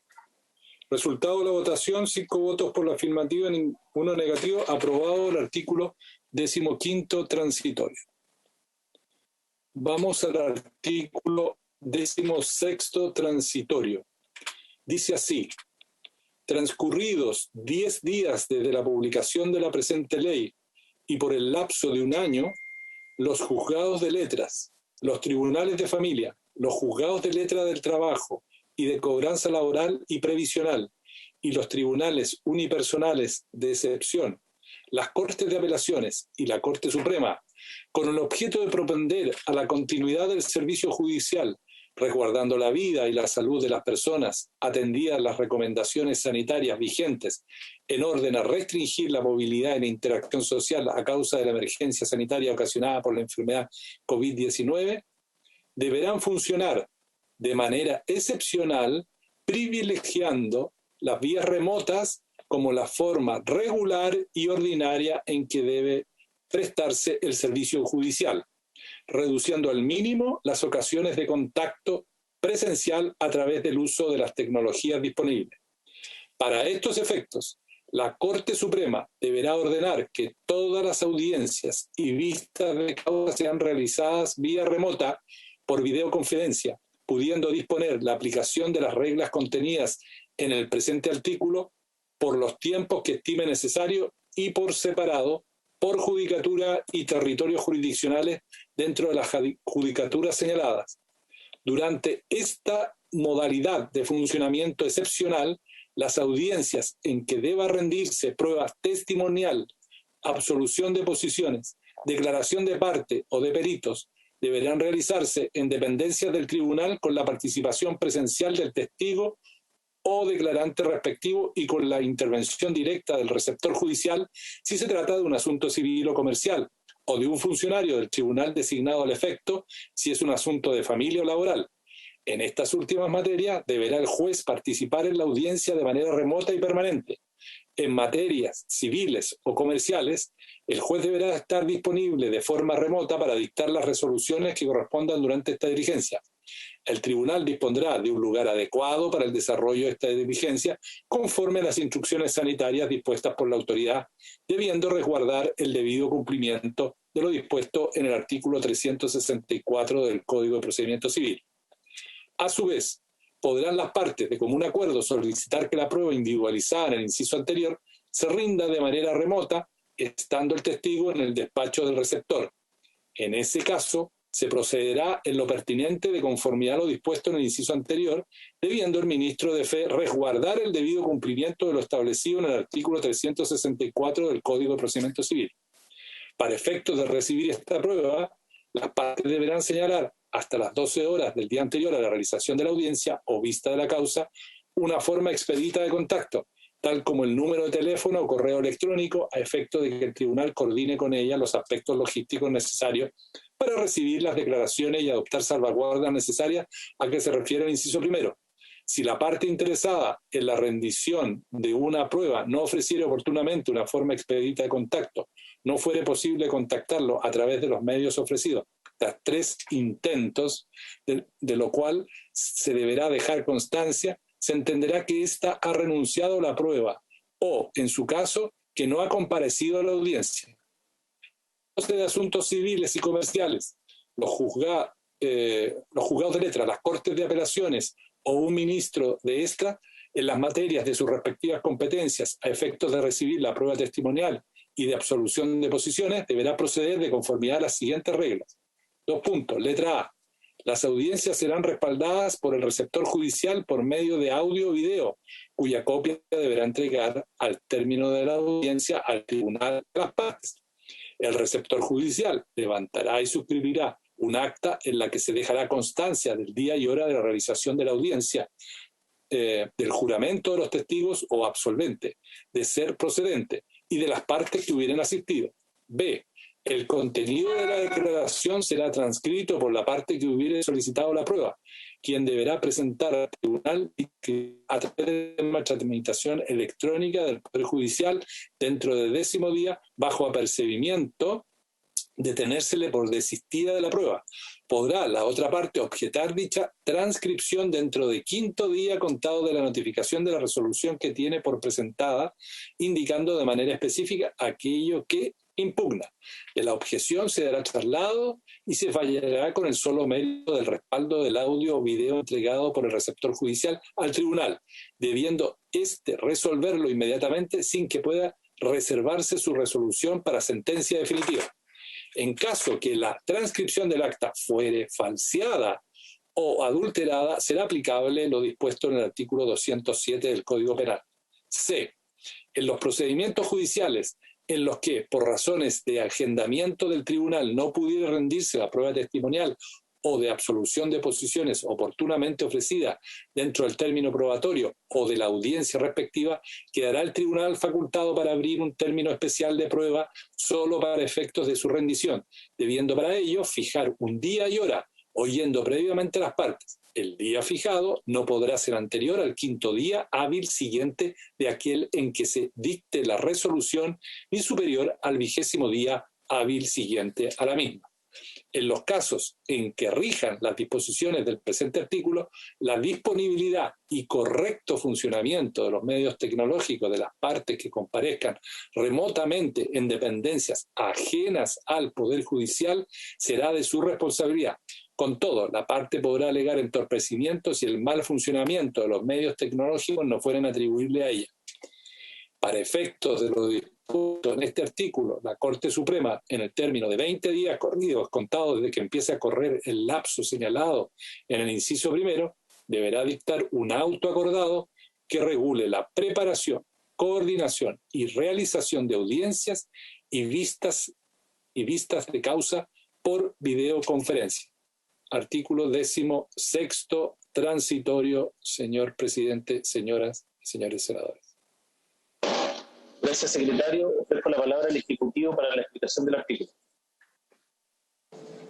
Resultado de la votación: 5 votos por la afirmativa, 1 negativo. Aprobado el artículo 15º transitorio. Vamos al artículo 16º transitorio. Dice así: transcurridos 10 días desde la publicación de la presente ley y por el lapso de 1 año, los juzgados de letras, los tribunales de familia, los juzgados de letra del trabajo y de cobranza laboral y previsional y los tribunales unipersonales de excepción, las Cortes de Apelaciones y la Corte Suprema, con el objeto de propender a la continuidad del servicio judicial, resguardando la vida y la salud de las personas, atendidas las recomendaciones sanitarias vigentes, en orden a restringir la movilidad y la interacción social a causa de la emergencia sanitaria ocasionada por la enfermedad COVID-19, deberán funcionar de manera excepcional, privilegiando las vías remotas como la forma regular y ordinaria en que debe prestarse el servicio judicial, reduciendo al mínimo las ocasiones de contacto presencial a través del uso de las tecnologías disponibles. Para estos efectos, la Corte Suprema deberá ordenar que todas las audiencias y vistas de causa sean realizadas vía remota por videoconferencia, pudiendo disponer la aplicación de las reglas contenidas en el presente artículo por los tiempos que estime necesario y por separado, por judicatura y territorios jurisdiccionales dentro de las judicaturas señaladas. Durante esta modalidad de funcionamiento excepcional, las audiencias en que deba rendirse prueba testimonial, absolución de posiciones, declaración de parte o de peritos, deberán realizarse en dependencias del tribunal con la participación presencial del testigo o declarante respectivo y con la intervención directa del receptor judicial si se trata de un asunto civil o comercial, o de un funcionario del tribunal designado al efecto si es un asunto de familia o laboral. En estas últimas materias deberá el juez participar en la audiencia de manera remota y permanente. En materias civiles o comerciales, el juez deberá estar disponible de forma remota para dictar las resoluciones que correspondan durante esta diligencia. El tribunal dispondrá de un lugar adecuado para el desarrollo de esta diligencia conforme a las instrucciones sanitarias dispuestas por la autoridad, debiendo resguardar el debido cumplimiento de lo dispuesto en el artículo 364 del Código de Procedimiento Civil. A su vez, podrán las partes de común acuerdo solicitar que la prueba individualizada en el inciso anterior se rinda de manera remota, estando el testigo en el despacho del receptor. En ese caso, se procederá en lo pertinente de conformidad a lo dispuesto en el inciso anterior, debiendo el ministro de Fe resguardar el debido cumplimiento de lo establecido en el artículo 364 del Código de Procedimiento Civil. Para efectos de recibir esta prueba, las partes deberán señalar hasta las 12 horas del día anterior a la realización de la audiencia o vista de la causa una forma expedita de contacto, tal como el número de teléfono o correo electrónico, a efecto de que el tribunal coordine con ella los aspectos logísticos necesarios para recibir las declaraciones y adoptar salvaguardas necesarias a que se refiere el inciso primero. Si la parte interesada en la rendición de una prueba no ofreciere oportunamente una forma expedita de contacto, no fuere posible contactarlo a través de los medios ofrecidos, tras 3 intentos, de lo cual se deberá dejar constancia, se entenderá que ésta ha renunciado a la prueba o, en su caso, que no ha comparecido a la audiencia. De asuntos civiles y comerciales, los juzgados de letra, las cortes de apelaciones o un ministro de esta, en las materias de sus respectivas competencias a efectos de recibir la prueba testimonial y de absolución de posiciones, deberá proceder de conformidad a las siguientes reglas. 2 puntos. Letra A. Las audiencias serán respaldadas por el receptor judicial por medio de audio o video, cuya copia deberá entregar al término de la audiencia al tribunal de las partes. El receptor judicial levantará y suscribirá un acta en la que se dejará constancia del día y hora de la realización de la audiencia, del juramento de los testigos o absolvente, de ser procedente, y de las partes que hubieran asistido. B. El contenido de la declaración será transcrito por la parte que hubiere solicitado la prueba, quien deberá presentar al tribunal a través de una tramitación electrónica del Poder Judicial dentro del 10º día, bajo apercibimiento de tenérsele por desistida de la prueba. Podrá la otra parte objetar dicha transcripción dentro de 5º día contado de la notificación de la resolución que tiene por presentada, indicando de manera específica aquello que impugna. De la objeción se dará traslado y se fallará con el solo mérito del respaldo del audio o video entregado por el receptor judicial al tribunal, debiendo éste resolverlo inmediatamente sin que pueda reservarse su resolución para sentencia definitiva. En caso que la transcripción del acta fuere falseada o adulterada, será aplicable lo dispuesto en el artículo 207 del Código Penal. C. En los procedimientos judiciales en los que, por razones de agendamiento del tribunal, no pudiera rendirse la prueba testimonial o de absolución de posiciones oportunamente ofrecida dentro del término probatorio o de la audiencia respectiva, quedará el tribunal facultado para abrir un término especial de prueba solo para efectos de su rendición, debiendo para ello fijar un día y hora, oyendo previamente las partes. El día fijado no podrá ser anterior al 5º día hábil siguiente de aquel en que se dicte la resolución, ni superior al 20º día hábil siguiente a la misma. En los casos en que rijan las disposiciones del presente artículo, la disponibilidad y correcto funcionamiento de los medios tecnológicos de las partes que comparezcan remotamente en dependencias ajenas al Poder Judicial será de su responsabilidad. Con todo, la parte podrá alegar entorpecimiento si el mal funcionamiento de los medios tecnológicos no fueren atribuibles a ella. Para efectos de lo dispuesto en este artículo, la Corte Suprema, en el término de 20 días corridos, contados desde que empiece a correr el lapso señalado en el inciso primero, deberá dictar un auto acordado que regule la preparación, coordinación y realización de audiencias y vistas de causa por videoconferencia. Artículo 16º, transitorio, señor presidente, señoras y señores senadores. Gracias, secretario. Ofrezco la palabra al Ejecutivo para la explicación del artículo.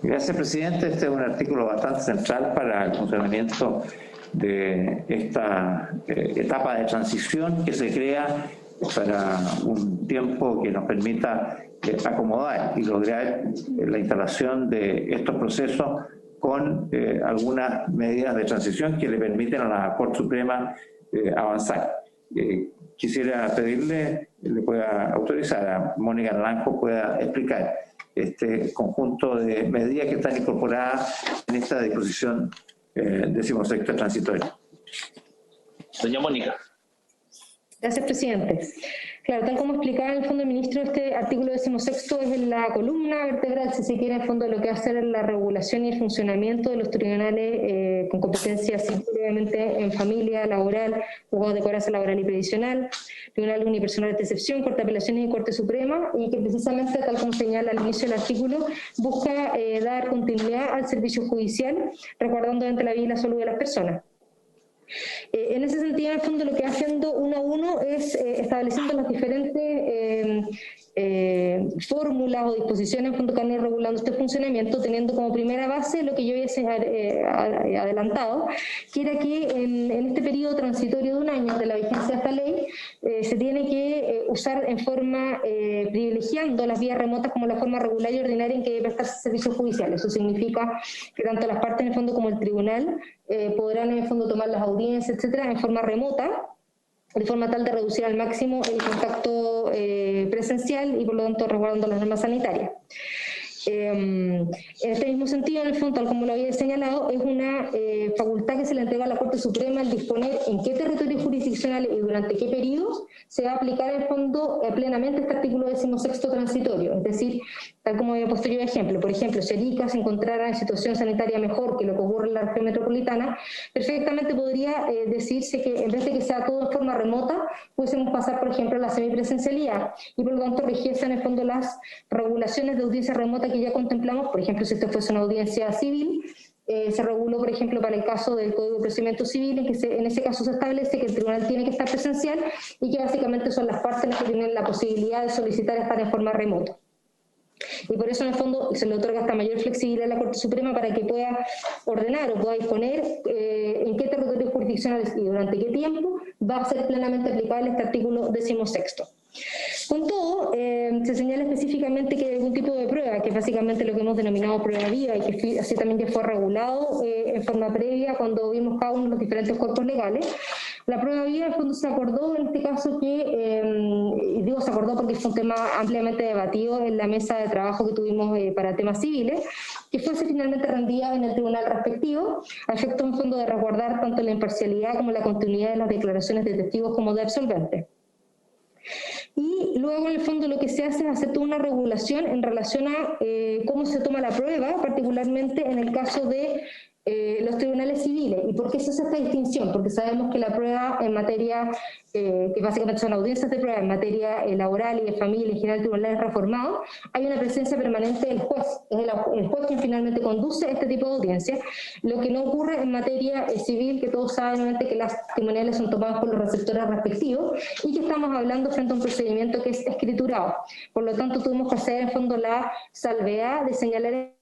Gracias, presidente. Este es un artículo bastante central para el funcionamiento de esta etapa de transición que se crea para un tiempo que nos permita acomodar y lograr la instalación de estos procesos con algunas medidas de transición que le permiten a la Corte Suprema avanzar. Quisiera pedirle, le pueda autorizar a Mónica Naranjo pueda explicar este conjunto de medidas que están incorporadas en esta disposición 16ª transitoria. Doña Mónica. Gracias, presidente. Claro, tal como explicaba en el fondo el ministro, este artículo 16º es la columna vertebral, si se quiere, en el fondo de lo que va a ser la regulación y el funcionamiento de los tribunales con competencias obviamente en familia, laboral, juzgados de cobranza laboral y previsional, tribunales unipersonales de excepción, Corte de Apelaciones y Corte Suprema, y que precisamente, tal como señala al inicio del artículo, busca dar continuidad al servicio judicial, resguardando ante la vida y la salud de las personas. En ese sentido, en el fondo, lo que va haciendo uno a uno es estableciendo las diferentes fórmulas o disposiciones en fondo que han ido regulando este funcionamiento, teniendo como primera base lo que yo había adelantado, que era que en este periodo transitorio de un año de la vigencia de esta ley, se tiene que usar en forma privilegiando las vías remotas como la forma regular y ordinaria en que debe prestarse servicios judiciales. Eso significa que tanto las partes en el fondo como el tribunal podrán en el fondo tomar las audiencias, etcétera, en forma remota, de forma tal de reducir al máximo el contacto presencial y por lo tanto resguardando las normas sanitarias. En este mismo sentido, en el fondo, tal como lo había señalado, es una facultad que se le entrega a la Corte Suprema el disponer en qué territorio jurisdiccional y durante qué periodos se va a aplicar en el fondo plenamente este artículo 16º transitorio. Es decir, tal como había puesto yo de ejemplo, por ejemplo, si Arica se encontrara en situación sanitaria mejor que lo que ocurre en la región metropolitana, perfectamente podría decirse que en vez de que sea todo en forma remota, pudiésemos pasar, por ejemplo, a la semipresencialidad y por lo tanto rigiesen en el fondo las regulaciones de audiencia remota que ya contemplamos. Por ejemplo, si esto fuese una audiencia civil, se reguló, por ejemplo, para el caso del Código de Procedimiento Civil, en que en ese caso se establece que el tribunal tiene que estar presencial y que básicamente son las partes las que tienen la posibilidad de solicitar estar en forma remota. Y por eso, en el fondo, se le otorga esta mayor flexibilidad a la Corte Suprema para que pueda ordenar o pueda disponer en qué territorios jurisdiccionales y durante qué tiempo va a ser plenamente aplicable este artículo 16º. Con todo, se señala específicamente que hay algún tipo de prueba, que es básicamente lo que hemos denominado prueba viva, y que así también ya fue regulado en forma previa cuando vimos cada uno de los diferentes cuerpos legales. La prueba viva, en el fondo, se acordó en este caso que, digo se acordó porque fue un tema ampliamente debatido en la mesa de trabajo que tuvimos para temas civiles, que fuese finalmente rendida en el tribunal respectivo, a efecto, en fondo, de resguardar tanto la imparcialidad como la continuidad de las declaraciones de testigos como de absolventes. Y luego, en el fondo, lo que se hace es hacer toda una regulación en relación a cómo se toma la prueba, particularmente en el caso de los tribunales civiles. ¿Y por qué se hace esta distinción? Porque sabemos que la prueba en materia, que básicamente son audiencias de prueba en materia laboral y de familia, en general tribunales reformados, hay una presencia permanente del juez. Es el juez quien finalmente conduce este tipo de audiencias, lo que no ocurre en materia civil, que todos saben obviamente que las testimoniales son tomadas por los receptores respectivos y que estamos hablando frente a un procedimiento que es escriturado. Por lo tanto, tuvimos que hacer en fondo la salvedad de señalar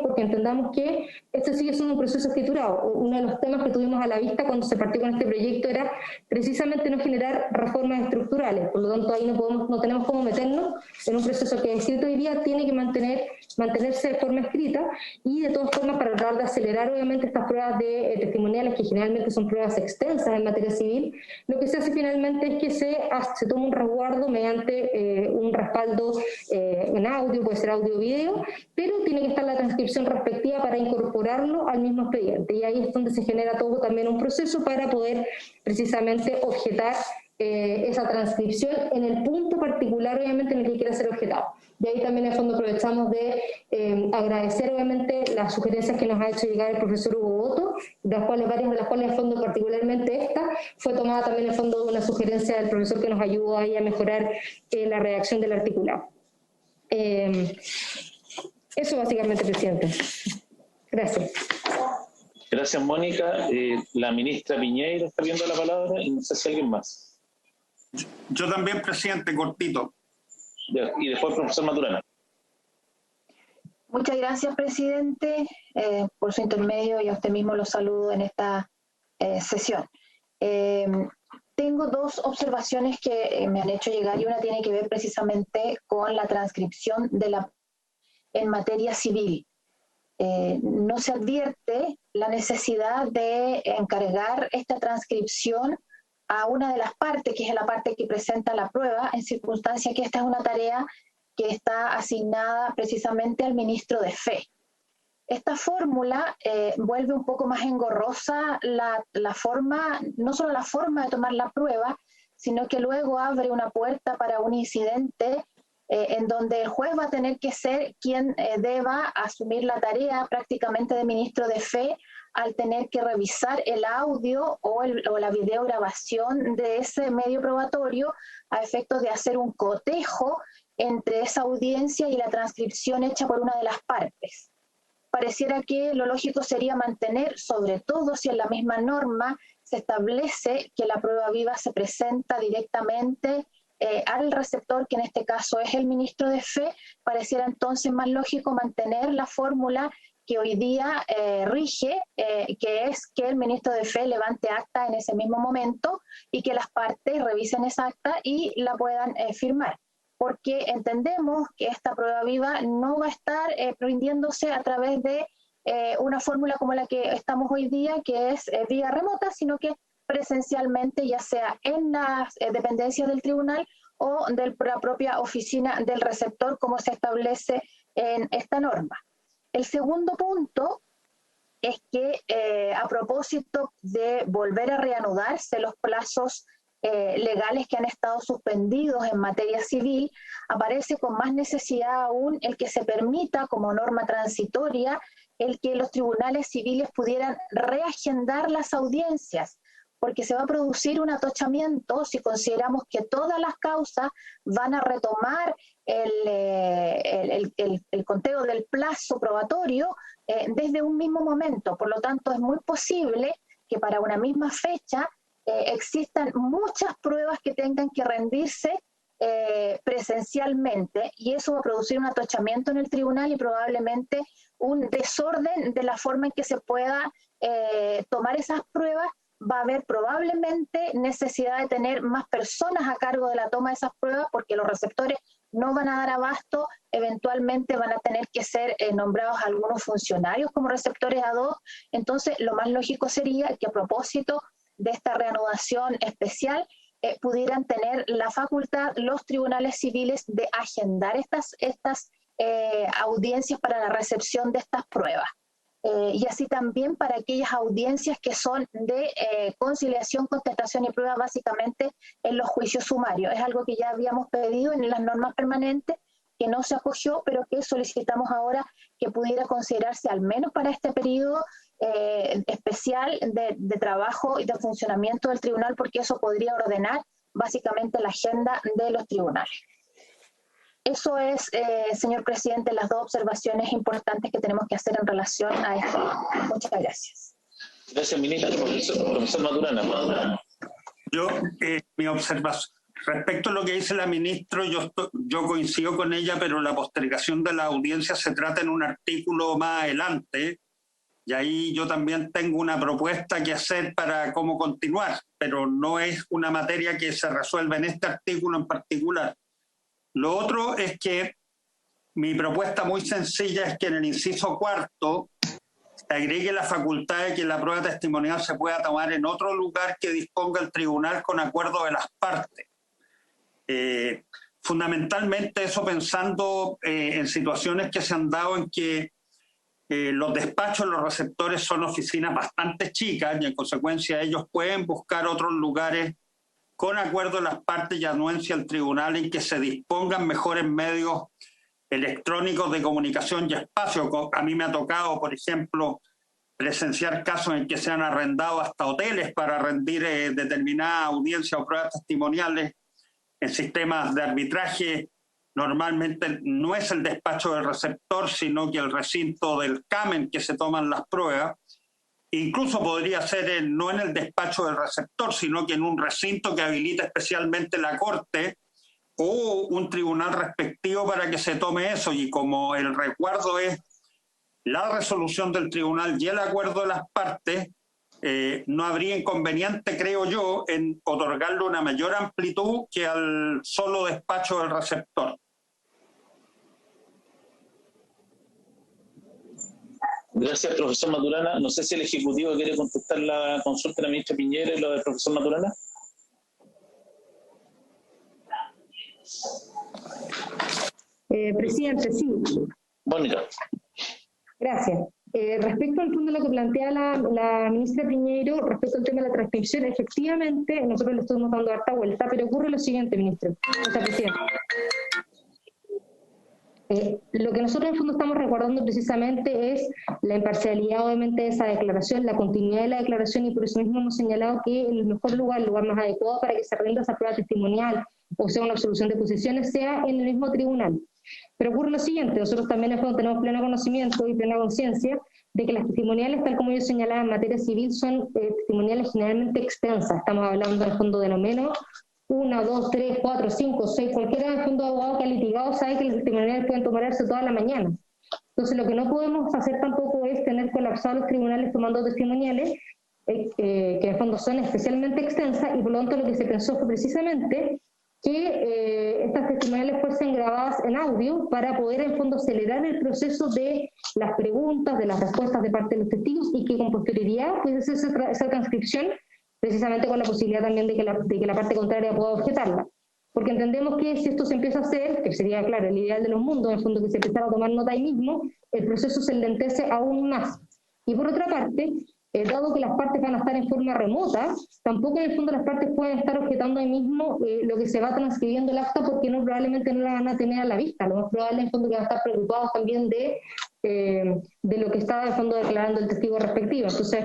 porque entendamos que esto sigue siendo un proceso escriturado. Uno de los temas que tuvimos a la vista cuando se partió con este proyecto era precisamente no generar reformas estructurales. Por lo tanto, ahí no tenemos cómo meternos en un proceso que, escrito hoy día, tiene que mantenerse de forma escrita, y de todas formas, para tratar de acelerar obviamente estas pruebas de testimoniales, que generalmente son pruebas extensas en materia civil, lo que se hace finalmente es que se toma un resguardo mediante un respaldo en audio, puede ser audio o video, pero tiene que estar la transcripción respectiva para incorporarlo al mismo expediente, y ahí es donde se genera todo también un proceso para poder precisamente objetar esa transcripción en el punto particular, obviamente, en el que quiera ser objetado. Y ahí también, en el fondo, aprovechamos de agradecer, obviamente, las sugerencias que nos ha hecho llegar el profesor Hugo Boto, varias de las cuales, en el fondo, particularmente esta, fue tomada también, en el fondo, de una sugerencia del profesor que nos ayudó ahí a mejorar la redacción del articulado. Eso básicamente, presidente. Gracias. Gracias, Mónica. La ministra Piñeiro está viendo la palabra y no sé si alguien más. Yo también, presidente, cortito. Y después el profesor Maturana. Muchas gracias, presidente, por su intermedio, y a usted mismo lo saludo en esta sesión. Tengo dos observaciones que me han hecho llegar, y una tiene que ver precisamente con la transcripción en materia civil. No se advierte la necesidad de encargar esta transcripción a una de las partes, que es la parte que presenta la prueba, en circunstancia que esta es una tarea que está asignada precisamente al ministro de Fe. Esta fórmula vuelve un poco más engorrosa la forma, no solo la forma de tomar la prueba, sino que luego abre una puerta para un incidente en donde el juez va a tener que ser quien deba asumir la tarea prácticamente de ministro de Fe, al tener que revisar el audio o la videograbación de ese medio probatorio a efectos de hacer un cotejo entre esa audiencia y la transcripción hecha por una de las partes. Pareciera que lo lógico sería mantener, sobre todo si en la misma norma se establece que la prueba viva se presenta directamente al receptor, que en este caso es el ministro de Fe. Pareciera entonces más lógico mantener la fórmula que hoy día rige, que es que el ministro de Fe levante acta en ese mismo momento y que las partes revisen esa acta y la puedan firmar. Porque entendemos que esta prueba viva no va a estar rindiéndose a través de una fórmula como la que estamos hoy día, que es vía remota, sino que presencialmente, ya sea en las dependencias del tribunal o de la propia oficina del receptor, como se establece en esta norma. El segundo punto es que a propósito de volver a reanudarse los plazos legales que han estado suspendidos en materia civil, aparece con más necesidad aún el que se permita como norma transitoria el que los tribunales civiles pudieran reagendar las audiencias, porque se va a producir un atochamiento si consideramos que todas las causas van a retomar el conteo del plazo probatorio desde un mismo momento. Por lo tanto, es muy posible que para una misma fecha existan muchas pruebas que tengan que rendirse presencialmente, y eso va a producir un atochamiento en el tribunal y probablemente un desorden de la forma en que se pueda tomar esas pruebas. Va a haber probablemente necesidad de tener más personas a cargo de la toma de esas pruebas, porque los receptores no van a dar abasto, eventualmente van a tener que ser nombrados algunos funcionarios como receptores ad hoc. Entonces, lo más lógico sería que a propósito de esta reanudación especial, pudieran tener la facultad los tribunales civiles de agendar estas audiencias para la recepción de estas pruebas. Y así también para aquellas audiencias que son de conciliación, contestación y prueba, básicamente en los juicios sumarios. Es algo que ya habíamos pedido en las normas permanentes, que no se acogió, pero que solicitamos ahora que pudiera considerarse al menos para este periodo especial de trabajo y de funcionamiento del tribunal, porque eso podría ordenar básicamente la agenda de los tribunales. Eso es, señor presidente, las dos observaciones importantes que tenemos que hacer en relación a esto. Muchas gracias. Gracias, ministro. Profesor Maturana. Yo, mi observación, respecto a lo que dice la ministra, yo coincido con ella, pero la postergación de la audiencia se trata en un artículo más adelante, y ahí yo también tengo una propuesta que hacer para cómo continuar, pero no es una materia que se resuelva en este artículo en particular. Lo otro es que mi propuesta muy sencilla es que en el inciso cuarto se agregue la facultad de que la prueba testimonial se pueda tomar en otro lugar que disponga el tribunal con acuerdo de las partes. Fundamentalmente eso pensando en situaciones que se han dado en que los despachos, los receptores son oficinas bastante chicas y en consecuencia ellos pueden buscar otros lugares con acuerdo de las partes y anuencia al tribunal en que se dispongan mejores medios electrónicos de comunicación y espacio. A mí me ha tocado, por ejemplo, presenciar casos en que se han arrendado hasta hoteles para rendir determinada audiencia o pruebas testimoniales en sistemas de arbitraje. Normalmente no es el despacho del receptor, sino que el recinto del CAMEN que se toman las pruebas. Incluso podría ser no en el despacho del receptor, sino que en un recinto que habilita especialmente la Corte o un tribunal respectivo para que se tome eso. Y como el recuerdo es la resolución del tribunal y el acuerdo de las partes, no habría inconveniente, creo yo, en otorgarle una mayor amplitud que al solo despacho del receptor. Gracias, profesor Maturana. No sé si el Ejecutivo quiere contestar la consulta de la ministra Piñera y lo del profesor Maturana. Presidente, sí. Mónica. Gracias. Respecto al fondo de lo que plantea la ministra Piñeiro, respecto al tema de la transcripción, efectivamente, nosotros le estamos dando harta vuelta, pero ocurre lo siguiente, ministro. O sea, presidente. Lo que nosotros en el fondo estamos recordando precisamente es la imparcialidad obviamente de esa declaración, la continuidad de la declaración, y por eso mismo hemos señalado que el mejor lugar, el lugar más adecuado para que se rinda esa prueba testimonial o sea una absolución de posiciones sea en el mismo tribunal. Pero ocurre lo siguiente, nosotros también en el fondo tenemos pleno conocimiento y plena conciencia de que las testimoniales, tal como yo señalaba en materia civil, son testimoniales generalmente extensas. Estamos hablando en el fondo de lo menos 1, 2, 3, 4, 5, 6, cualquiera en el fondo de abogado que ha litigado sabe que los testimoniales pueden tomarse toda la mañana. Entonces, lo que no podemos hacer tampoco es tener colapsados los tribunales tomando testimoniales, que en el fondo son especialmente extensas, y por lo tanto lo que se pensó fue precisamente que estas testimoniales fuesen grabadas en audio para poder en fondo acelerar el proceso de las preguntas, de las respuestas de parte de los testigos, y que con posterioridad pudiese hacerse esa transcripción, precisamente con la posibilidad también de que la parte contraria pueda objetarla. Porque entendemos que si esto se empieza a hacer, que sería, claro, el ideal de los mundos, en el fondo que se empezara a tomar nota ahí mismo, el proceso se enlentece aún más. Y por otra parte, dado que las partes van a estar en forma remota, tampoco en el fondo las partes pueden estar objetando ahí mismo lo que se va transcribiendo el acta, porque probablemente no la van a tener a la vista. Lo más probable en el fondo que van a estar preocupados también de lo que está en el fondo declarando el testigo respectivo. Entonces,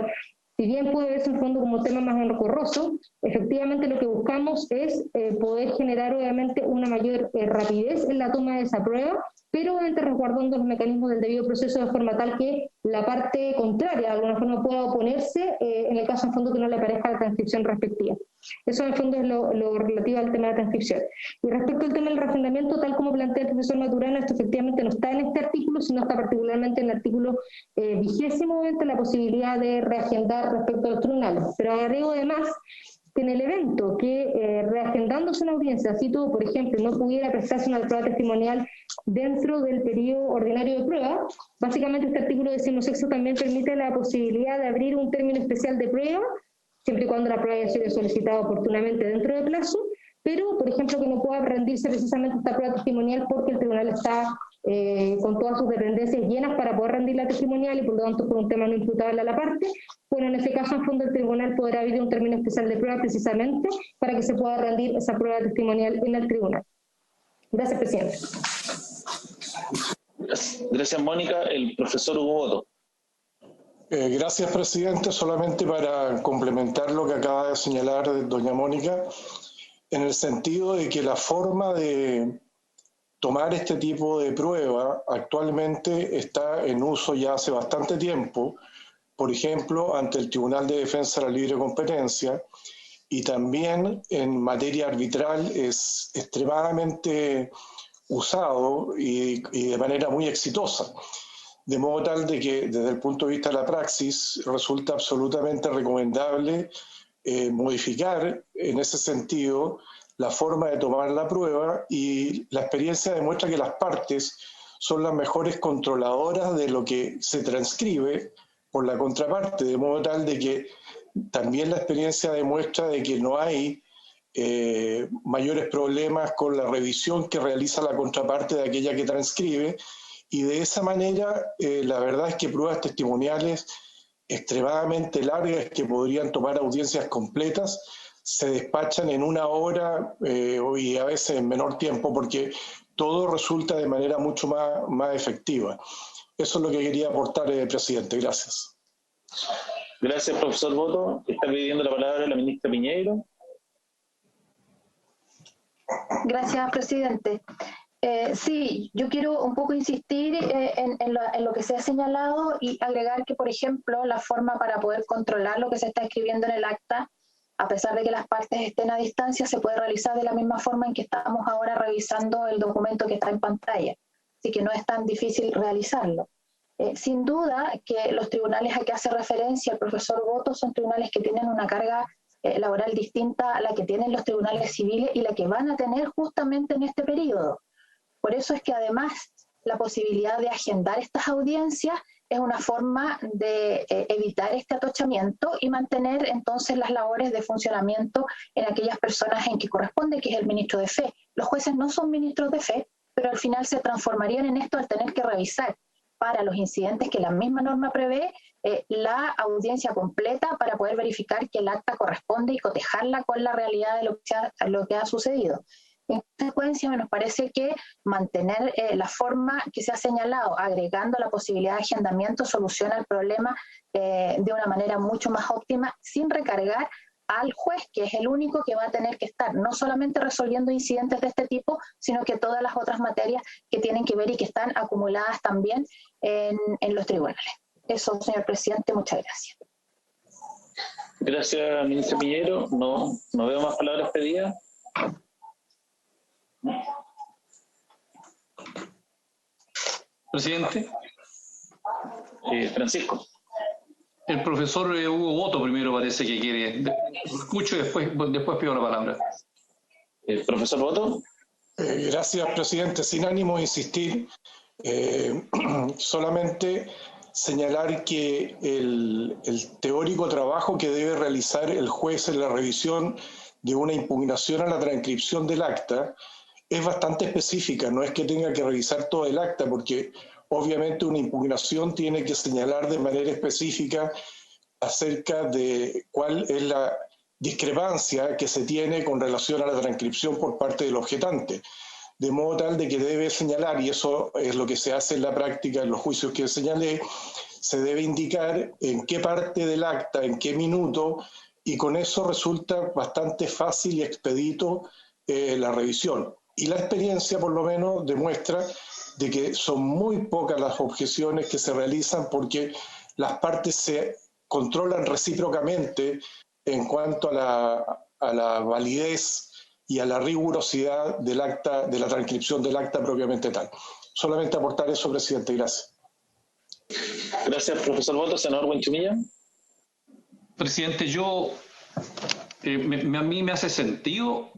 si bien puede verse en fondo como un tema más engorroso, efectivamente lo que buscamos es poder generar obviamente una mayor rapidez en la toma de esa prueba, pero obviamente resguardando los mecanismos del debido proceso de forma tal que la parte contraria de alguna forma pueda oponerse en el caso en fondo que no le parezca la transcripción respectiva. Eso en el fondo es lo relativo al tema de la transcripción. Y respecto al tema del reagendamiento, tal como plantea el profesor Maturana, esto efectivamente no está en este artículo, sino está particularmente en el artículo 20, la posibilidad de reagendar respecto a los tribunales. Pero agrego además que en el evento que reagendándose una audiencia, así todo, por ejemplo, no pudiera prestarse una prueba testimonial dentro del periodo ordinario de prueba, básicamente este artículo 16 también permite la posibilidad de abrir un término especial de prueba, siempre y cuando la prueba haya sido solicitada oportunamente dentro de plazo, pero, por ejemplo, que no pueda rendirse precisamente esta prueba testimonial porque el tribunal está con todas sus dependencias llenas para poder rendir la testimonial y por lo tanto por un tema no imputable a la parte. Bueno, en ese caso, en fondo, el tribunal podrá abrir un término especial de prueba precisamente para que se pueda rendir esa prueba testimonial en el tribunal. Gracias, presidente. Gracias, Mónica. El profesor Hugo Boto. Gracias, presidente. Solamente para complementar lo que acaba de señalar doña Mónica, en el sentido de que la forma de tomar este tipo de prueba actualmente está en uso ya hace bastante tiempo, por ejemplo, ante el Tribunal de Defensa de la Libre Competencia, y también en materia arbitral es extremadamente usado y de manera muy exitosa. De modo tal de que desde el punto de vista de la praxis resulta absolutamente recomendable modificar en ese sentido la forma de tomar la prueba, y la experiencia demuestra que las partes son las mejores controladoras de lo que se transcribe por la contraparte, de modo tal de que también la experiencia demuestra de que no hay mayores problemas con la revisión que realiza la contraparte de aquella que transcribe, y de esa manera la verdad es que pruebas testimoniales extremadamente largas que podrían tomar audiencias completas se despachan en 1 hora y a veces en menor tiempo, porque todo resulta de manera mucho más efectiva. Eso es lo que quería aportar, presidente. Gracias. Gracias, profesor Boto. Está pidiendo la palabra la ministra Piñeiro. Gracias, presidente. Sí, yo quiero un poco insistir en lo que se ha señalado y agregar que, por ejemplo, la forma para poder controlar lo que se está escribiendo en el acta, a pesar de que las partes estén a distancia, se puede realizar de la misma forma en que estamos ahora revisando el documento que está en pantalla. Así que no es tan difícil realizarlo. Sin duda que los tribunales a que hace referencia el profesor Boto son tribunales que tienen una carga laboral distinta a la que tienen los tribunales civiles y la que van a tener justamente en este periodo. Por eso es que además la posibilidad de agendar estas audiencias es una forma de evitar este atochamiento y mantener entonces las labores de funcionamiento en aquellas personas en que corresponde, que es el ministro de fe. Los jueces no son ministros de fe, pero al final se transformarían en esto al tener que revisar para los incidentes que la misma norma prevé la audiencia completa para poder verificar que el acta corresponde y cotejarla con la realidad de lo que ha sucedido. En consecuencia, nos parece que mantener la forma que se ha señalado, agregando la posibilidad de agendamiento, soluciona el problema de una manera mucho más óptima, sin recargar al juez, que es el único que va a tener que estar no solamente resolviendo incidentes de este tipo, sino que todas las otras materias que tienen que ver y que están acumuladas también en los tribunales. Eso, señor presidente, muchas gracias. Gracias, ministra Piñero. No veo más palabras pedidas. Presidente. Francisco. El profesor Hugo Boto primero parece que quiere. Lo escucho y después pido la palabra. Profesor Boto. Gracias, presidente. Sin ánimo de insistir, solamente señalar que el teórico trabajo que debe realizar el juez en la revisión de una impugnación a la transcripción del acta es bastante específica. No es que tenga que revisar todo el acta, porque obviamente una impugnación tiene que señalar de manera específica acerca de cuál es la discrepancia que se tiene con relación a la transcripción por parte del objetante. De modo tal de que debe señalar, y eso es lo que se hace en la práctica en los juicios que señalé, se debe indicar en qué parte del acta, en qué minuto, y con eso resulta bastante fácil y expedito la revisión. Y la experiencia, por lo menos, demuestra de que son muy pocas las objeciones que se realizan porque las partes se controlan recíprocamente en cuanto a la validez y a la rigurosidad del acta, de la transcripción del acta propiamente tal. Solamente aportar eso, presidente. Gracias. Gracias, profesor Boto. Senador Huenchumilla. Presidente, a mí me hace sentido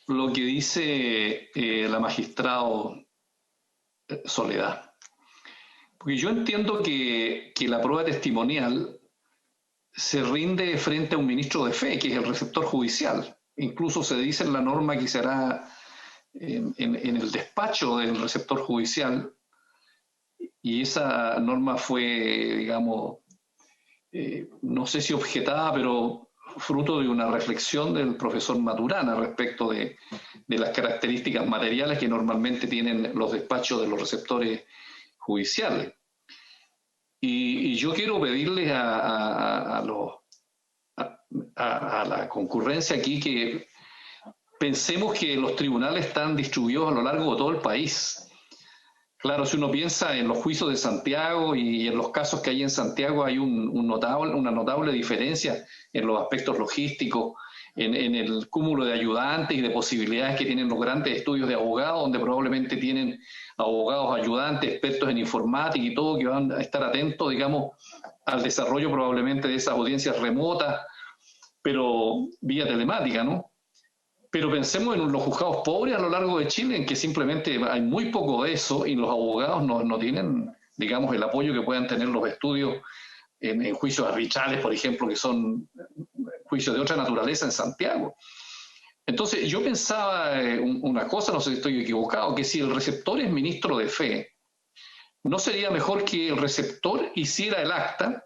lo que dice la magistrado Soledad. Porque yo entiendo que la prueba testimonial se rinde frente a un ministro de fe, que es el receptor judicial. Incluso se dice en la norma que será en el despacho del receptor judicial, y esa norma fue, digamos, no sé si objetada, pero fruto de una reflexión del profesor Maturana respecto de las características materiales que normalmente tienen los despachos de los receptores judiciales. Y yo quiero pedirles a la concurrencia aquí que pensemos que los tribunales están distribuidos a lo largo de todo el país. Claro, si uno piensa en los juicios de Santiago y en los casos que hay en Santiago, hay una notable diferencia en los aspectos logísticos, en el cúmulo de ayudantes y de posibilidades que tienen los grandes estudios de abogados, donde probablemente tienen abogados ayudantes, expertos en informática y todo, que van a estar atentos, digamos, al desarrollo probablemente de esas audiencias remotas, pero vía telemática, ¿no? Pero pensemos en los juzgados pobres a lo largo de Chile, en que simplemente hay muy poco de eso y los abogados no tienen, digamos, el apoyo que puedan tener los estudios en juicios arbitrales, por ejemplo, que son juicios de otra naturaleza en Santiago. Entonces, yo pensaba una cosa, no sé si estoy equivocado, que si el receptor es ministro de fe, ¿no sería mejor que el receptor hiciera el acta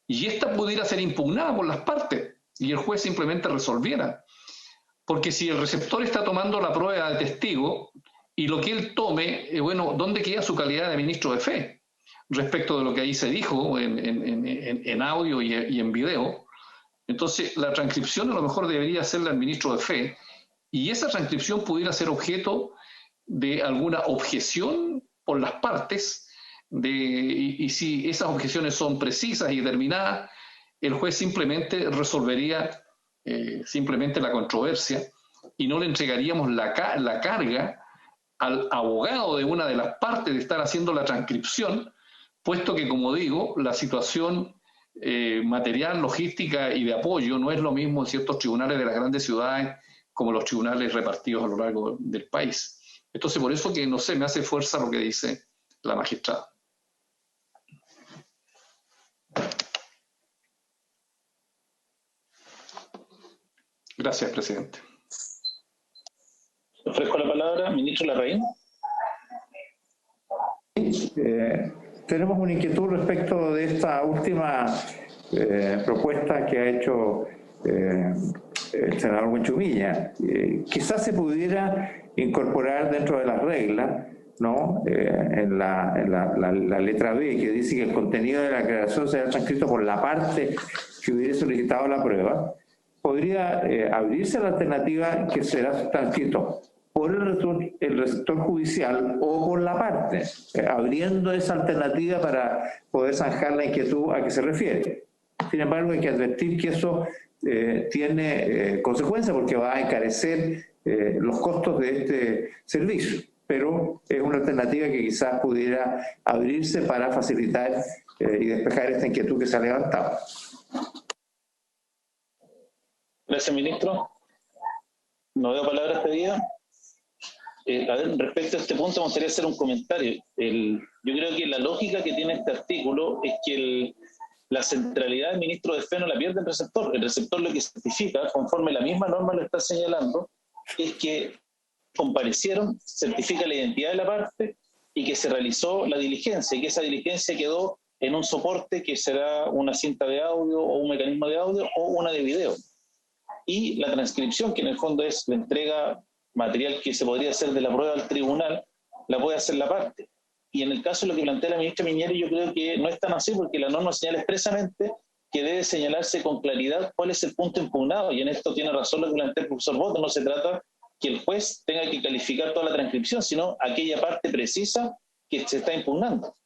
y ésta pudiera ser impugnada por las partes y el juez simplemente resolviera? Porque si el receptor está tomando la prueba de testigo y lo que él tome, bueno, ¿dónde queda su calidad de ministro de fe? Respecto de lo que ahí se dijo en audio y en video. Entonces, la transcripción a lo mejor debería hacerla el ministro de fe y esa transcripción pudiera ser objeto de alguna objeción por las partes y si esas objeciones son precisas y determinadas, el juez simplemente resolvería simplemente la controversia y no le entregaríamos la carga al abogado de una de las partes de estar haciendo la transcripción, puesto que, como digo, la situación material, logística y de apoyo no es lo mismo en ciertos tribunales de las grandes ciudades como los tribunales repartidos a lo largo del país. Entonces, por eso que, no sé, me hace fuerza lo que dice la magistrada. Gracias, presidente. Ofrezco la palabra, ministro Larraín. Tenemos una inquietud respecto de esta última propuesta que ha hecho el senador Huenchumilla. Quizás se pudiera incorporar dentro de las reglas, ¿no? En la letra B, que dice que el contenido de la aclaración será transcrito por la parte que hubiera solicitado la prueba. Podría abrirse la alternativa que será transcrito por el receptor judicial o por la parte, abriendo esa alternativa para poder zanjar la inquietud a que se refiere. Sin embargo, hay que advertir que eso tiene consecuencias porque va a encarecer los costos de este servicio, pero es una alternativa que quizás pudiera abrirse para facilitar y despejar esta inquietud que se ha levantado. Gracias, ministro. No veo palabras pedidas. A ver, respecto a este punto, me gustaría hacer un comentario. Yo creo que la lógica que tiene este artículo es que la centralidad del ministro de Fe no la pierde el receptor. El receptor lo que certifica, conforme la misma norma lo está señalando, es que comparecieron, certifica la identidad de la parte y que se realizó la diligencia, y que esa diligencia quedó en un soporte que será una cinta de audio o un mecanismo de audio o una de video. Y la transcripción, que en el fondo es la entrega material que se podría hacer de la prueba al tribunal, la puede hacer la parte. Y en el caso de lo que plantea la ministra Miñeri, yo creo que no es tan así, porque la norma señala expresamente que debe señalarse con claridad cuál es el punto impugnado, y en esto tiene razón lo que plantea el profesor Boto. No se trata que el juez tenga que calificar toda la transcripción, sino aquella parte precisa que se está impugnando.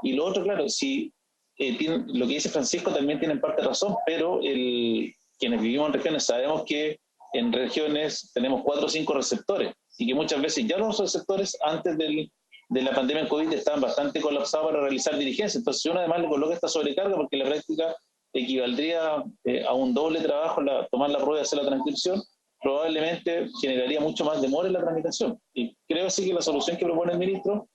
Y lo otro, claro, si lo que dice Francisco también tiene en parte razón, pero quienes vivimos en regiones sabemos que en regiones tenemos 4 o 5 receptores, y que muchas veces ya los receptores antes de la pandemia del COVID estaban bastante colapsados para realizar diligencias. Entonces, si uno además le coloca esta sobrecarga, porque en la práctica equivaldría a un doble trabajo tomar la prueba y hacer la transcripción, probablemente generaría mucho más demora en la tramitación. Y creo sí que la solución que propone el ministro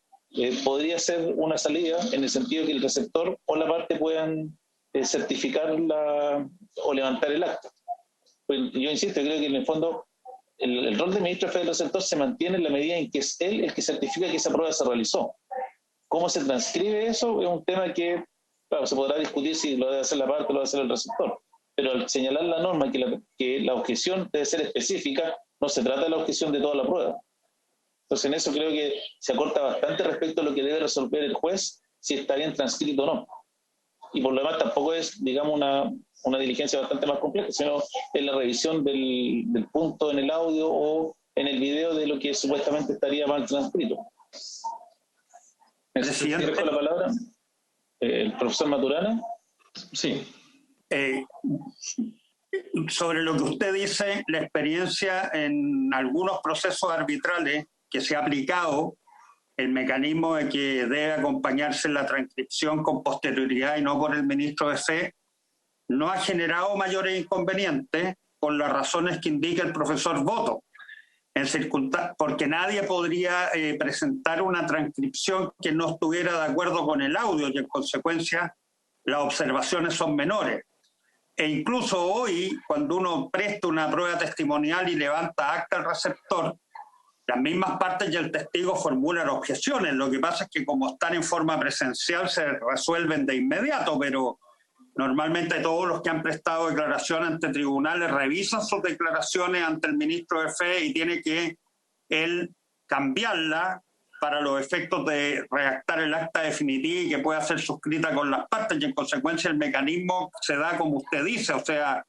podría ser una salida, en el sentido que el receptor o la parte puedan certificar o levantar el acta. Pues yo insisto, creo que en el fondo el rol del ministro de Fe del receptor se mantiene en la medida en que es él el que certifica que esa prueba se realizó. ¿Cómo se transcribe eso? Es un tema que, claro, se podrá discutir si lo debe hacer la parte o lo debe hacer el receptor. Pero al señalar la norma que la objeción debe ser específica, no se trata de la objeción de toda la prueba. Entonces, en eso creo que se acorta bastante respecto a lo que debe resolver el juez, si está bien transcrito o no. Y por lo demás tampoco es, digamos, una diligencia bastante más compleja, sino es la revisión del punto en el audio o en el video de lo que supuestamente estaría mal transcrito. Presidente, ¿Dejo la palabra? ¿El profesor Maturana? Sí. Sobre lo que usted dice, la experiencia en algunos procesos arbitrales que se ha aplicado, el mecanismo de que debe acompañarse la transcripción con posterioridad y no por el ministro de Fe, no ha generado mayores inconvenientes por las razones que indica el profesor Boto, porque nadie podría presentar una transcripción que no estuviera de acuerdo con el audio, y en consecuencia las observaciones son menores. E incluso hoy, cuando uno presta una prueba testimonial y levanta acta al receptor, las mismas partes y el testigo formulan objeciones. Lo que pasa es que como están en forma presencial se resuelven de inmediato, pero normalmente todos los que han prestado declaración ante tribunales revisan sus declaraciones ante el ministro de Fe y tiene que él cambiarla para los efectos de redactar el acta definitiva y que pueda ser suscrita con las partes, y en consecuencia el mecanismo se da como usted dice, o sea,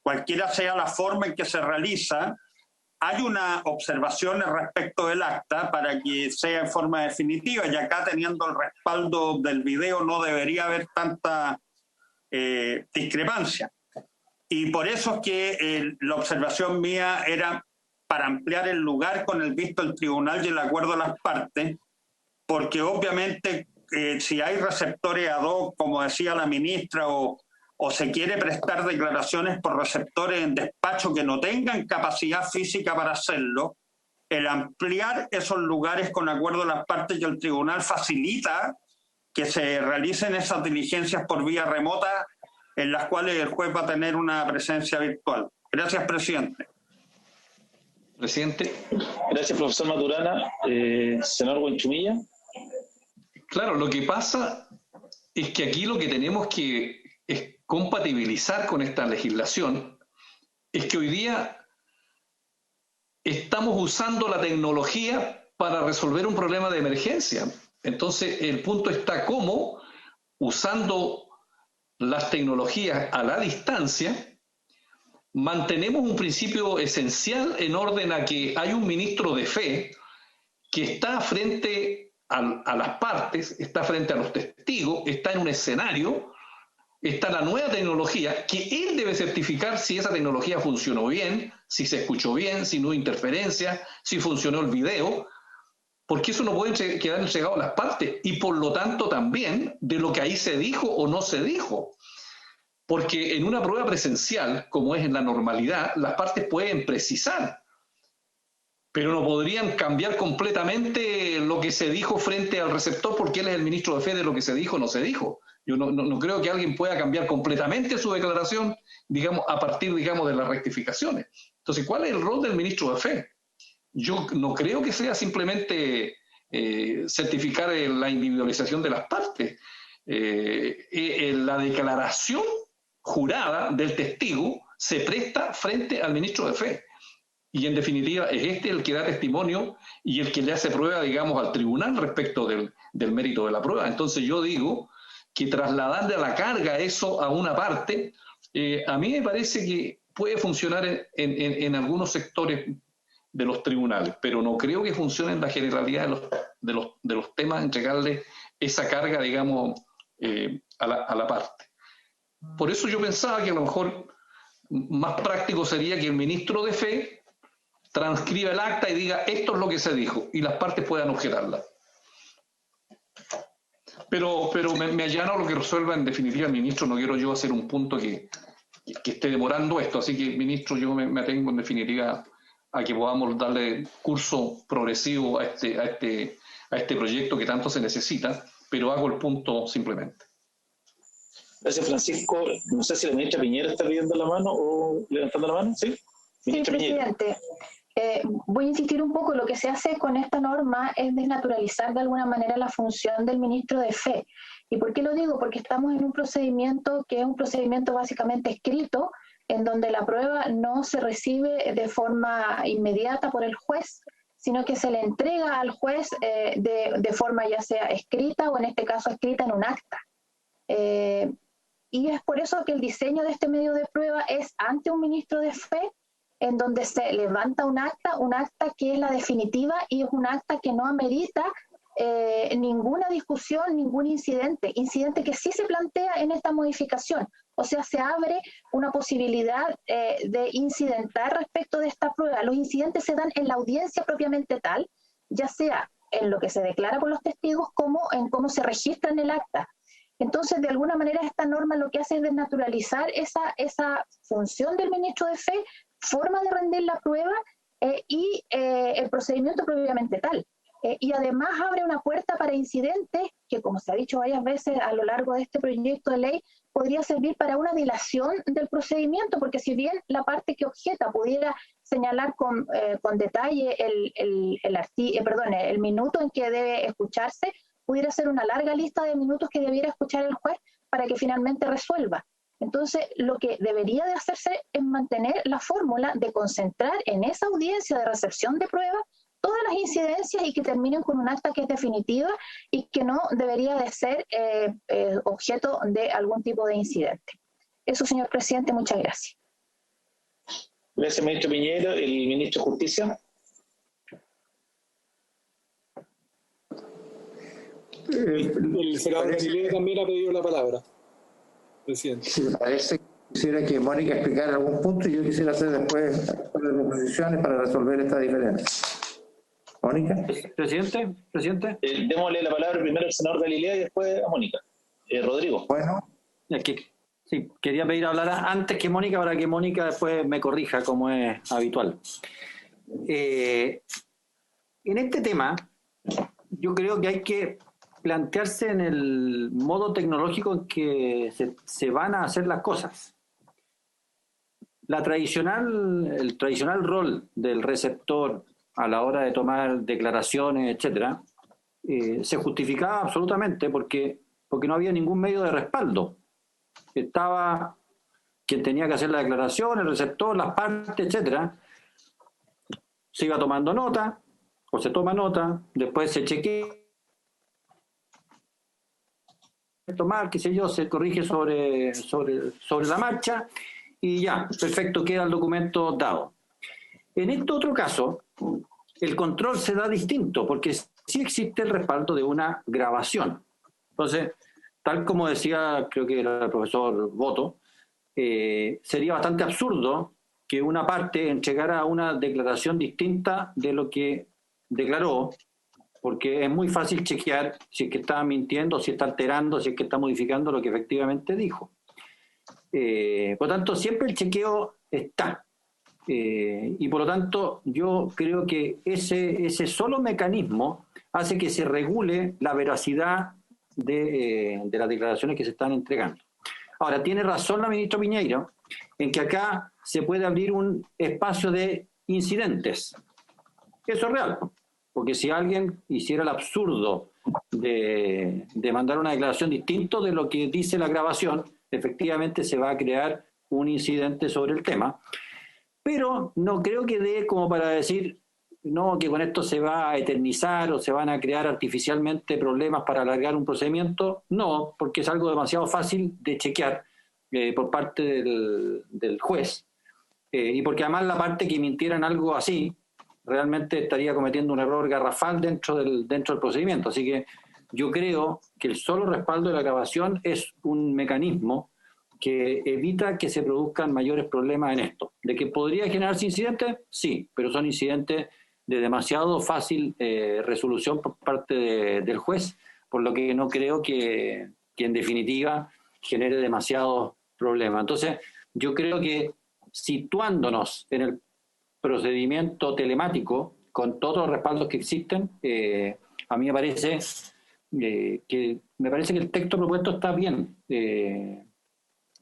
cualquiera sea la forma en que se realiza, hay unas observaciones respecto del acta para que sea en forma definitiva, y acá teniendo el respaldo del video no debería haber tanta discrepancia. Y por eso es que la observación mía era para ampliar el lugar con el visto del tribunal y el acuerdo de las partes, porque obviamente si hay receptores ad hoc, como decía la ministra, o se quiere prestar declaraciones por receptores en despacho que no tengan capacidad física para hacerlo, el ampliar esos lugares con acuerdo de las partes y el tribunal facilita que se realicen esas diligencias por vía remota en las cuales el juez va a tener una presencia virtual. Gracias, presidente. Presidente. Gracias, profesor Maturana. Senador Buenchumilla. Claro, lo que pasa es que aquí lo que tenemos que es compatibilizar con esta legislación es que hoy día estamos usando la tecnología para resolver un problema de emergencia. Entonces, el punto está cómo, usando las tecnologías a la distancia, mantenemos un principio esencial en orden a que hay un ministro de fe que está frente a las partes, está frente a los testigos, está en un escenario, está la nueva tecnología, que él debe certificar si esa tecnología funcionó bien, si se escuchó bien, si no hubo interferencia, si funcionó el video, porque eso no puede quedar entregado a las partes, y por lo tanto también de lo que ahí se dijo o no se dijo. Porque en una prueba presencial, como es en la normalidad, las partes pueden precisar, pero no podrían cambiar completamente lo que se dijo frente al receptor porque él es el ministro de fe de lo que se dijo o no se dijo. Yo no creo que alguien pueda cambiar completamente su declaración, digamos, a partir, digamos, de las rectificaciones. Entonces, ¿cuál es el rol del ministro de fe? Yo no creo que sea simplemente certificar la individualización de las partes. La declaración jurada del testigo se presta frente al ministro de fe. Y en definitiva es este el que da testimonio y el que le hace prueba, digamos, al tribunal respecto del mérito de la prueba. Entonces yo digo que trasladarle a la carga eso a una parte, a mí me parece que puede funcionar en algunos sectores de los tribunales, pero no creo que funcione en la generalidad de los temas, entregarle esa carga, digamos, a la parte. Por eso yo pensaba que a lo mejor más práctico sería que el ministro de fe transcriba el acta y diga esto es lo que se dijo y las partes puedan objetarla. Pero me allano lo que resuelva en definitiva el ministro. No quiero yo hacer un punto que esté demorando esto, así que ministro, yo me atengo en definitiva a que podamos darle curso progresivo a este proyecto que tanto se necesita, pero hago el punto simplemente. Gracias, Francisco. No sé si la ministra Piñera está pidiendo la mano o levantando la mano. Sí, ministra presidente. Voy a insistir un poco. Lo que se hace con esta norma es desnaturalizar de alguna manera la función del ministro de fe. ¿Y por qué lo digo? Porque estamos en un procedimiento que es un procedimiento básicamente escrito, en donde la prueba no se recibe de forma inmediata por el juez, sino que se le entrega al juez de forma ya sea escrita o en este caso escrita en un acta. Y es por eso que el diseño de este medio de prueba es ante un ministro de fe, en donde se levanta un acta que es la definitiva y es un acta que no amerita ninguna discusión, ningún incidente que sí se plantea en esta modificación. O sea, se abre una posibilidad de incidentar respecto de esta prueba. Los incidentes se dan en la audiencia propiamente tal, ya sea en lo que se declara por los testigos como en cómo se registra en el acta. Entonces, de alguna manera, esta norma lo que hace es desnaturalizar esa función del ministro de fe, forma de rendir la prueba y el procedimiento propiamente tal. Y además abre una puerta para incidentes que, como se ha dicho varias veces a lo largo de este proyecto de ley, podría servir para una dilación del procedimiento, porque si bien la parte que objeta pudiera señalar con detalle el minuto en que debe escucharse, pudiera ser una larga lista de minutos que debiera escuchar el juez para que finalmente resuelva. Entonces, lo que debería de hacerse es mantener la fórmula de concentrar en esa audiencia de recepción de pruebas todas las incidencias y que terminen con un acta que es definitiva y que no debería de ser objeto de algún tipo de incidente. Eso, señor presidente, muchas gracias. Gracias, ministro Piñera. El ministro de Justicia. El senador Galileo también ha pedido la palabra, presidente. Sí, me parece que quisiera que Mónica explicara algún punto y yo quisiera hacer después las proposiciones para resolver esta diferencia. Mónica. Presidente. Démosle la palabra primero al senador Galileo y después a Mónica. Rodrigo. Bueno. Sí, quería pedir hablar antes que Mónica para que Mónica después me corrija como es habitual. En este tema, yo creo que hay que plantearse en el modo tecnológico en que se van a hacer las cosas. El tradicional rol del receptor a la hora de tomar declaraciones, etcétera, se justificaba absolutamente porque no había ningún medio de respaldo. Estaba quien tenía que hacer la declaración, el receptor, las partes, etcétera. Se iba tomando nota, o se toma nota, después se chequea, tomar, qué sé yo, se corrige sobre la marcha, y ya, perfecto, queda el documento dado. En este otro caso, el control se da distinto, porque sí existe el respaldo de una grabación. Entonces, tal como decía, creo que era el profesor Boto, sería bastante absurdo que una parte entregara una declaración distinta de lo que declaró, porque es muy fácil chequear si es que está mintiendo, si está alterando, si es que está modificando lo que efectivamente dijo. Por lo tanto, siempre el chequeo está. Y por lo tanto, yo creo que ese solo mecanismo hace que se regule la veracidad de las declaraciones que se están entregando. Ahora, tiene razón la ministra Piñeiro en que acá se puede abrir un espacio de incidentes. Eso es real, porque si alguien hiciera el absurdo de mandar una declaración distinta de lo que dice la grabación, efectivamente se va a crear un incidente sobre el tema. Pero no creo que dé como para decir no, que con esto se va a eternizar o se van a crear artificialmente problemas para alargar un procedimiento. No, porque es algo demasiado fácil de chequear por parte del juez, y porque además la parte que mintiera en algo así realmente estaría cometiendo un error garrafal dentro del procedimiento. Así que yo creo que el solo respaldo de la grabación es un mecanismo que evita que se produzcan mayores problemas en esto. ¿De que podría generarse incidentes? Sí, pero son incidentes de demasiado fácil resolución por parte del juez, por lo que no creo que en definitiva genere demasiados problemas. Entonces, yo creo que situándonos en el procedimiento telemático, con todos los respaldos que existen, a mí me parece que el texto propuesto está bien.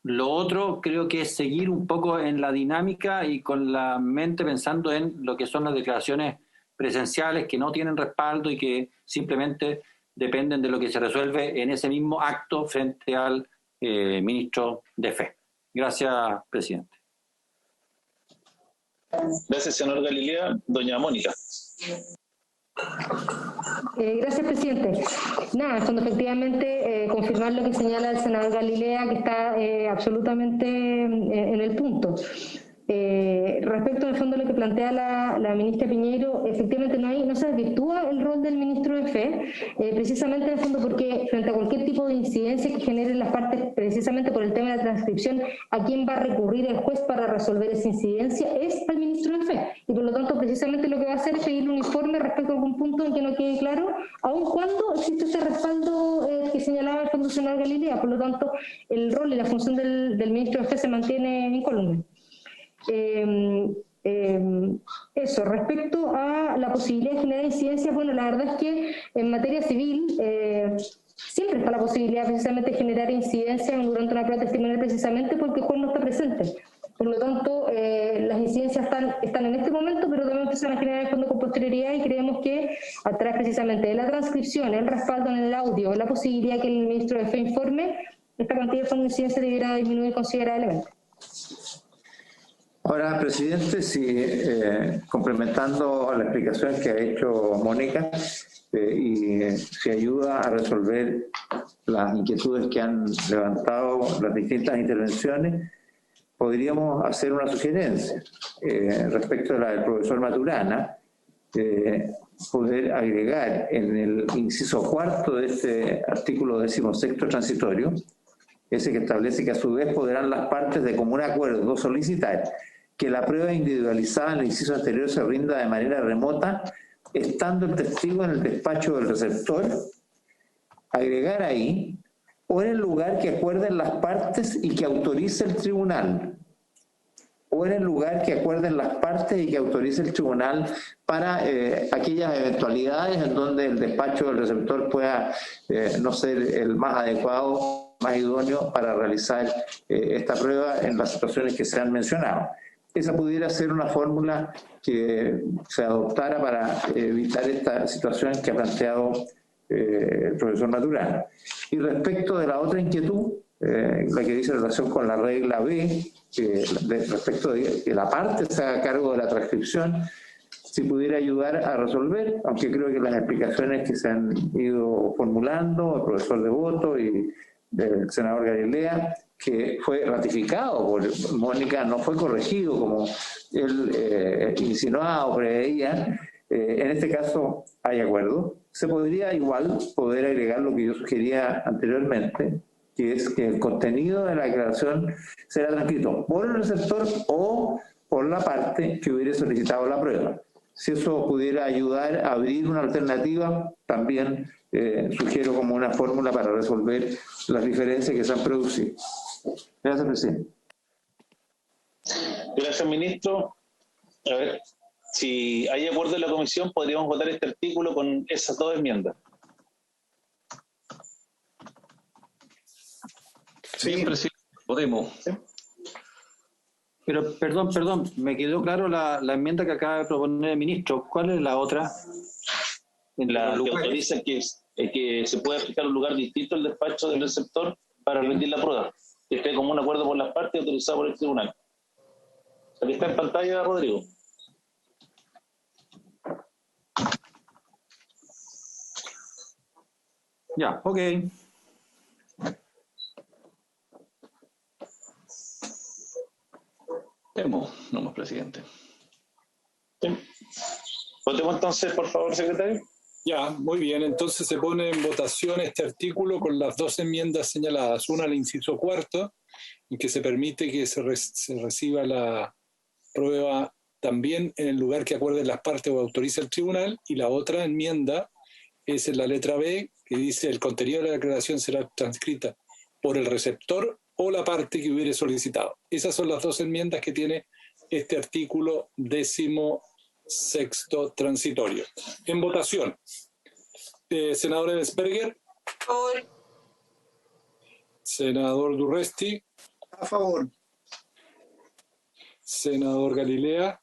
Lo otro creo que es seguir un poco en la dinámica y con la mente pensando en lo que son las declaraciones presenciales que no tienen respaldo y que simplemente dependen de lo que se resuelve en ese mismo acto frente al ministro de Fe. Gracias, presidente. Gracias, senador Galilea. Doña Mónica. Gracias, presidente. Nada, en fondo, efectivamente, confirmar lo que señala el senador Galilea, que está absolutamente en el punto. Respecto al fondo de lo que plantea la ministra Piñeiro, efectivamente no se desvirtúa el rol del ministro de Fe, precisamente en el fondo porque frente a cualquier tipo de incidencia que generen las partes, precisamente por el tema de la transcripción, a quién va a recurrir el juez para resolver esa incidencia es al ministro de Fe, y por lo tanto precisamente lo que va a hacer es pedirle un informe respecto a algún punto en que no quede claro, aun cuando existe ese respaldo que señalaba el fondo senador Galilea. Por lo tanto, el rol y la función del ministro de Fe se mantiene incólume. Eso, respecto a la posibilidad de generar incidencias, bueno, la verdad es que en materia civil siempre está la posibilidad precisamente de generar incidencias durante una prueba testimonial, precisamente porque el juez no está presente. Por lo tanto, las incidencias están en este momento, pero también empiezan a generar el fondo con posterioridad, y creemos que a través precisamente de la transcripción, el respaldo en el audio, la posibilidad que el ministro de Fe informe, esta cantidad de fondo de incidencia debiera disminuir considerablemente. Ahora, presidente, complementando la explicación que ha hecho Mónica, y si ayuda a resolver las inquietudes que han levantado las distintas intervenciones, podríamos hacer una sugerencia respecto a la del profesor Maturana, poder agregar en el inciso 4 de este artículo 16º transitorio, ese que establece que a su vez podrán las partes de común acuerdo solicitar que la prueba individualizada en el inciso anterior se rinda de manera remota, estando el testigo en el despacho del receptor, agregar ahí, o en el lugar que acuerden las partes y que autorice el tribunal, o en el lugar que acuerden las partes y que autorice el tribunal para aquellas eventualidades en donde el despacho del receptor pueda no ser el más adecuado, más idóneo para realizar esta prueba en las situaciones que se han mencionado. Esa pudiera ser una fórmula que se adoptara para evitar esta situación que ha planteado el profesor Maturana. Y respecto de la otra inquietud, la que dice relación con la regla B, respecto de que la parte se haga cargo de la transcripción, si pudiera ayudar a resolver, aunque creo que las explicaciones que se han ido formulando, el profesor Devoto y el senador Galilea, que fue ratificado por Mónica, no fue corregido como él insinuaba o preveía. En este caso hay acuerdo. Se podría igual poder agregar lo que yo sugería anteriormente, que es que el contenido de la declaración será transcrito por el receptor o por la parte que hubiera solicitado la prueba. Si eso pudiera ayudar a abrir una alternativa, también sugiero como una fórmula para resolver las diferencias que se han producido. Gracias, presidente. Gracias, ministro. A ver, si hay acuerdo en la comisión, podríamos votar este artículo con esas dos enmiendas. Sí, presidente, podemos. ¿Sí? Pero, perdón, me quedó claro la enmienda que acaba de proponer el ministro. ¿Cuál es la otra? La que autoriza que se pueda fijar un lugar distinto al despacho del receptor para rendir la prueba, que esté como un acuerdo por las partes y autorizado por el tribunal. Aquí está en pantalla, Rodrigo. Ya, ok. No, presidente. Sí. Votemos entonces, por favor, secretario. Ya, muy bien. Entonces se pone en votación este artículo con las dos enmiendas señaladas. Una al inciso cuarto, en que se permite que se reciba la prueba también en el lugar que acuerden las partes o autorice el tribunal. Y la otra enmienda es en la letra B, que dice: el contenido de la declaración será transcrita por el receptor o la parte que hubiere solicitado. Esas son las dos enmiendas que tiene este artículo 16º transitorio. En votación, senador Ebensperger. A favor. Senador Durresti. A favor. Senador Galilea.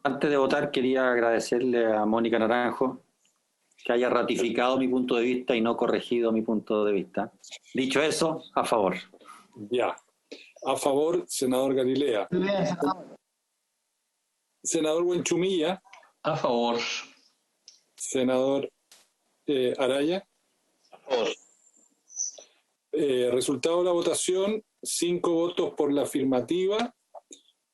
Antes de votar, quería agradecerle a Mónica Naranjo que haya ratificado mi punto de vista y no corregido mi punto de vista. Dicho eso, a favor. Ya. A favor, senador Galilea. Senador Buenchumilla. A favor. Senador Araya. A favor. Resultado de la votación: 5 votos por la afirmativa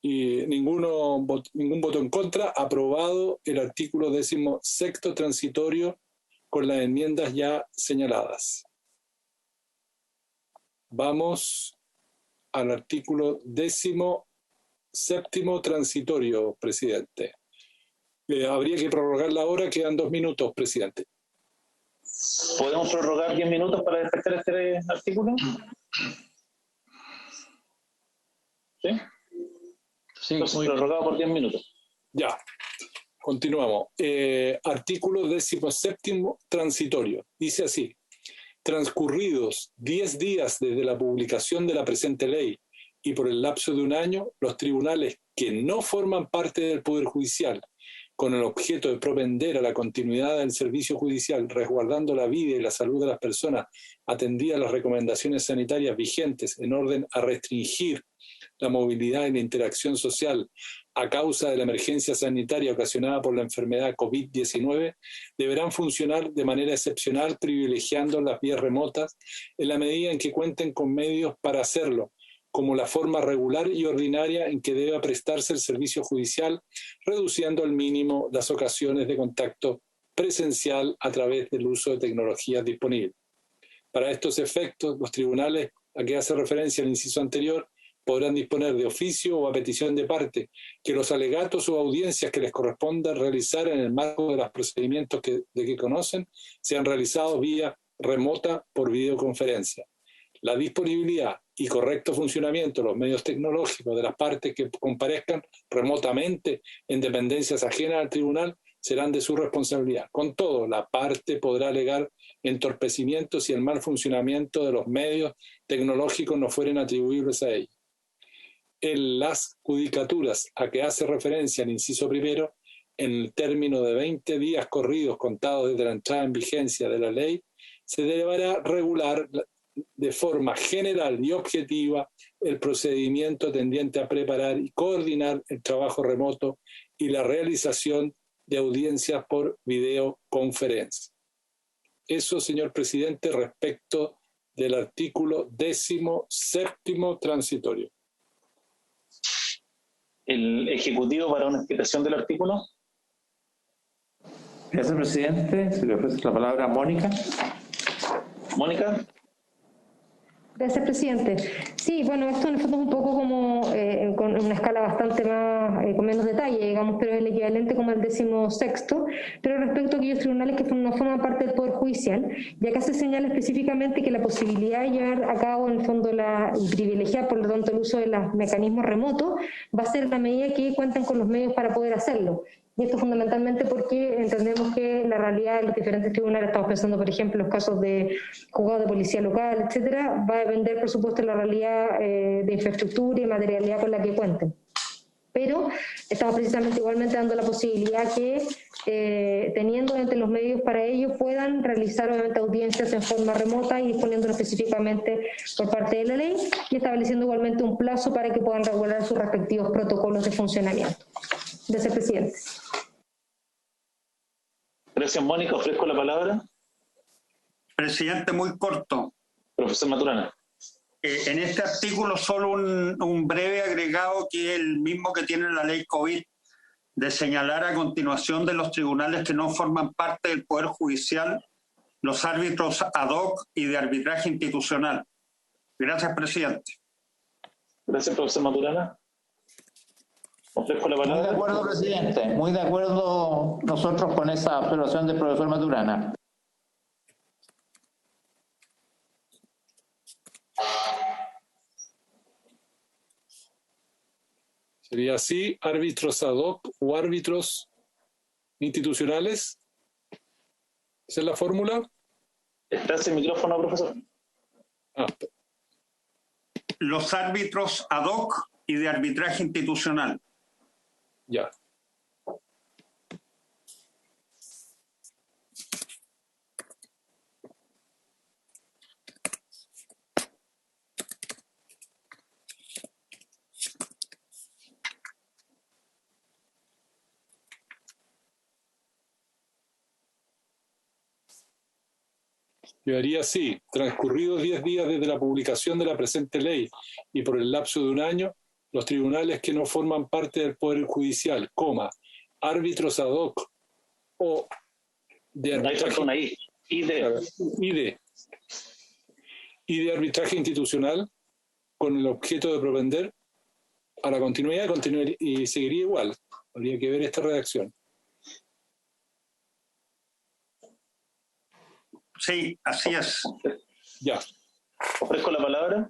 y ningún voto en contra. Aprobado el artículo 16º transitorio con las enmiendas ya señaladas. Vamos al artículo 17º transitorio, presidente. Habría que prorrogar la hora, quedan 2 minutos, presidente. ¿Podemos prorrogar 10 minutos para despachar este artículo? ¿Sí? Sí, entonces prorrogado por 10 minutos. Ya, continuamos. Artículo 17º transitorio. Dice así: transcurridos 10 días desde la publicación de la presente ley y por el lapso de 1 año, los tribunales que no forman parte del Poder Judicial, con el objeto de propender a la continuidad del servicio judicial, resguardando la vida y la salud de las personas, atendidas las recomendaciones sanitarias vigentes en orden a restringir la movilidad y la interacción social a causa de la emergencia sanitaria ocasionada por la enfermedad COVID-19, deberán funcionar de manera excepcional, privilegiando las vías remotas en la medida en que cuenten con medios para hacerlo, como la forma regular y ordinaria en que deba prestarse el servicio judicial, reduciendo al mínimo las ocasiones de contacto presencial a través del uso de tecnologías disponibles. Para estos efectos, los tribunales a que hace referencia el inciso anterior podrán disponer de oficio o a petición de parte que los alegatos o audiencias que les corresponda realizar en el marco de los procedimientos de que conocen sean realizados vía remota por videoconferencia. La disponibilidad y correcto funcionamiento de los medios tecnológicos de las partes que comparezcan remotamente en dependencias ajenas al tribunal serán de su responsabilidad. Con todo, la parte podrá alegar entorpecimiento si el mal funcionamiento de los medios tecnológicos no fueren atribuibles a ella. En las judicaturas a que hace referencia el inciso primero, en el término de 20 días corridos contados desde la entrada en vigencia de la ley, se deberá regular de forma general y objetiva el procedimiento tendiente a preparar y coordinar el trabajo remoto y la realización de audiencias por videoconferencia. Eso, señor presidente, respecto del artículo 17º transitorio. ¿El Ejecutivo para una explicación del artículo? Gracias, presidente. Se le ofrece la palabra a Mónica. Mónica. Gracias, presidente. Sí, bueno, esto en el fondo es un poco como con una escala bastante más, con menos detalle, digamos, pero es el equivalente como al 16º, pero respecto a aquellos tribunales que no forman parte del Poder Judicial, y acá se señala específicamente que la posibilidad de llevar a cabo, en el fondo, y privilegiar, por lo tanto, el uso de los mecanismos remotos, va a ser en la medida que cuentan con los medios para poder hacerlo. Y esto fundamentalmente porque entendemos que la realidad de los diferentes tribunales, estamos pensando, por ejemplo, en los casos de juzgados de policía local, etcétera, va a depender, por supuesto, de la realidad de infraestructura y materialidad con la que cuenten. Pero estamos precisamente igualmente dando la posibilidad que, teniendo entre los medios para ello, puedan realizar obviamente audiencias en forma remota y disponiéndolo específicamente por parte de la ley y estableciendo igualmente un plazo para que puedan regular sus respectivos protocolos de funcionamiento. Gracias, presidente. Gracias, Mónica. Ofrezco la palabra. Presidente, muy corto. Profesor Maturana. En este artículo solo un breve agregado, que es el mismo que tiene la ley COVID, de señalar a continuación de los tribunales que no forman parte del Poder Judicial los árbitros ad hoc y de arbitraje institucional. Gracias, presidente. Gracias, profesor Maturana. Ofrezco la palabra. Muy de acuerdo, presidente. Muy de acuerdo nosotros con esa observación del profesor Maturana. ¿Sería así, árbitros ad hoc o árbitros institucionales? ¿Esa es la fórmula? ¿Está sin micrófono, profesor? Los árbitros ad hoc y de arbitraje institucional. Ya. Quedaría así: transcurridos 10 días desde la publicación de la presente ley y por el lapso de un año, los tribunales que no forman parte del Poder Judicial, árbitros ad hoc o de arbitraje, y de arbitraje institucional, con el objeto de propender a la continuidad y seguiría igual. Habría que ver esta redacción. Sí, así es. Ya. Ofrezco la palabra.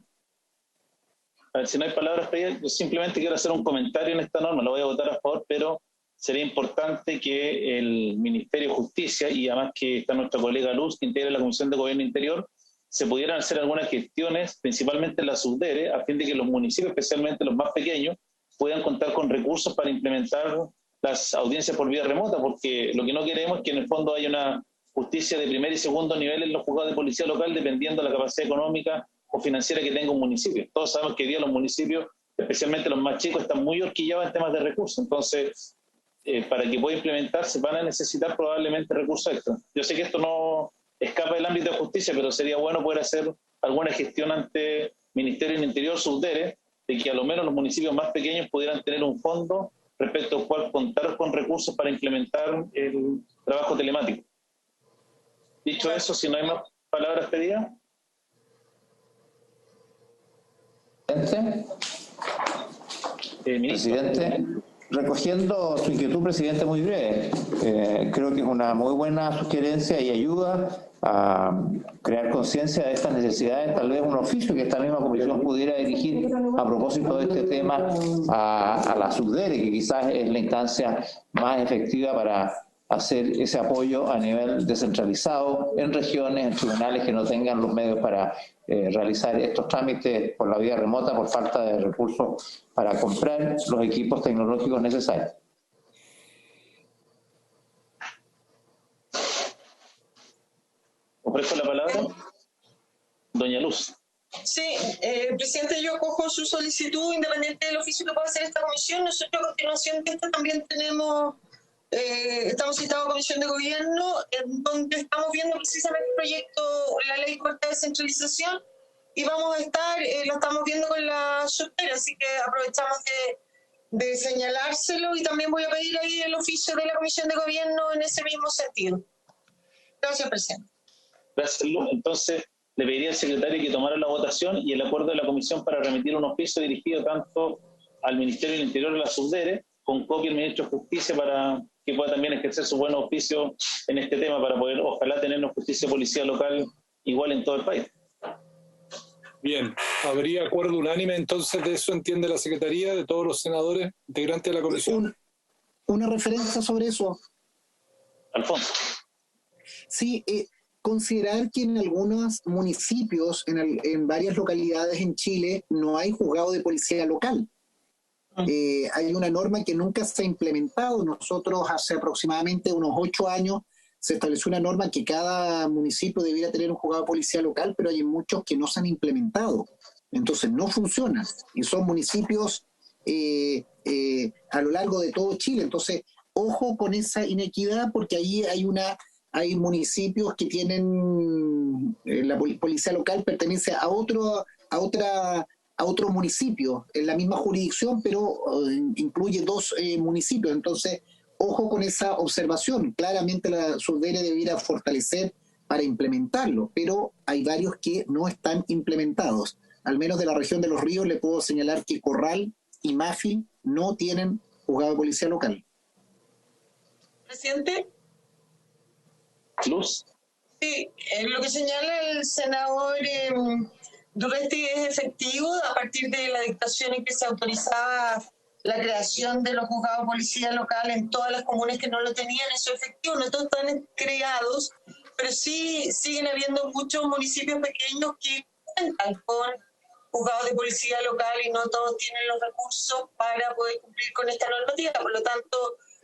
A ver, si no hay palabras pedidas, yo simplemente quiero hacer un comentario en esta norma. Lo voy a votar a favor, pero sería importante que el Ministerio de Justicia, y además que está nuestra colega Luz, que integra la Comisión de Gobierno Interior, se pudieran hacer algunas gestiones, principalmente en la subdere, a fin de que los municipios, especialmente los más pequeños, puedan contar con recursos para implementar las audiencias por vía remota, porque lo que no queremos es que en el fondo haya una justicia de primer y segundo nivel en los juzgados de policía local, dependiendo de la capacidad económica o financiera que tenga un municipio. Todos sabemos que hoy día los municipios, especialmente los más chicos, están muy horquillados en temas de recursos. Entonces, para que pueda implementarse, van a necesitar probablemente recursos extras. Yo sé que esto no escapa del ámbito de justicia, pero sería bueno poder hacer alguna gestión ante Ministerio del Interior, subdere, de que a lo menos los municipios más pequeños pudieran tener un fondo respecto al cual contar con recursos para implementar el trabajo telemático. Dicho eso, si no hay más palabras pedidas. Presidente, recogiendo su inquietud, presidente, muy breve. Creo que es una muy buena sugerencia y ayuda a crear conciencia de estas necesidades. Tal vez un oficio que esta misma comisión pudiera dirigir a propósito de este tema a la subdere, que quizás es la instancia más efectiva para hacer ese apoyo a nivel descentralizado en regiones, en tribunales que no tengan los medios para realizar estos trámites por la vía remota por falta de recursos para comprar los equipos tecnológicos necesarios. Ofrezco la palabra. Doña Luz. Sí, presidente, yo acojo su solicitud independiente del oficio que pueda hacer esta comisión. Nosotros a continuación de esta también tenemos estamos citados a Comisión de Gobierno, en donde estamos viendo precisamente el proyecto, la ley corta de descentralización, y vamos a estar, lo estamos viendo con la subdere, así que aprovechamos de señalárselo, y también voy a pedir ahí el oficio de la Comisión de Gobierno en ese mismo sentido. Gracias, presidente. Gracias, Luz. Entonces, le pediría al secretario que tomara la votación y el acuerdo de la comisión para remitir un oficio dirigido tanto al Ministerio del Interior y a la subdere, con copia del Ministro de Justicia para que pueda también ejercer su buen oficio en este tema para poder, ojalá, tener una justicia policía local igual en todo el país. Bien, ¿habría acuerdo unánime entonces de eso, entiende la Secretaría, de todos los senadores integrantes de la comisión? Una referencia sobre eso. Alfonso. Sí, considerar que en algunos municipios, en varias localidades en Chile, no hay juzgado de policía local. Hay una norma que nunca se ha implementado. Nosotros hace aproximadamente unos 8 años se estableció una norma que cada municipio debiera tener un juzgado de policía local, pero hay muchos que no se han implementado. Entonces no funcionan y son municipios a lo largo de todo Chile. Entonces, ojo con esa inequidad, porque ahí hay municipios que tienen la policía local pertenece a otro municipio en la misma jurisdicción, pero incluye 2 municipios. Entonces, ojo con esa observación. Claramente la subdere debiera fortalecer para implementarlo, pero hay varios que no están implementados. Al menos de la región de Los Ríos le puedo señalar que Corral y Mafi no tienen juzgado de policía local. Presidente. Luz. Sí, lo que señala el senador Durresti es efectivo a partir de la dictación en que se autorizaba la creación de los juzgados de policía local en todas las comunas que no lo tenían. Eso es efectivo, no todos están creados, pero sí siguen habiendo muchos municipios pequeños que cuentan con juzgados de policía local y no todos tienen los recursos para poder cumplir con esta normativa. Por lo tanto,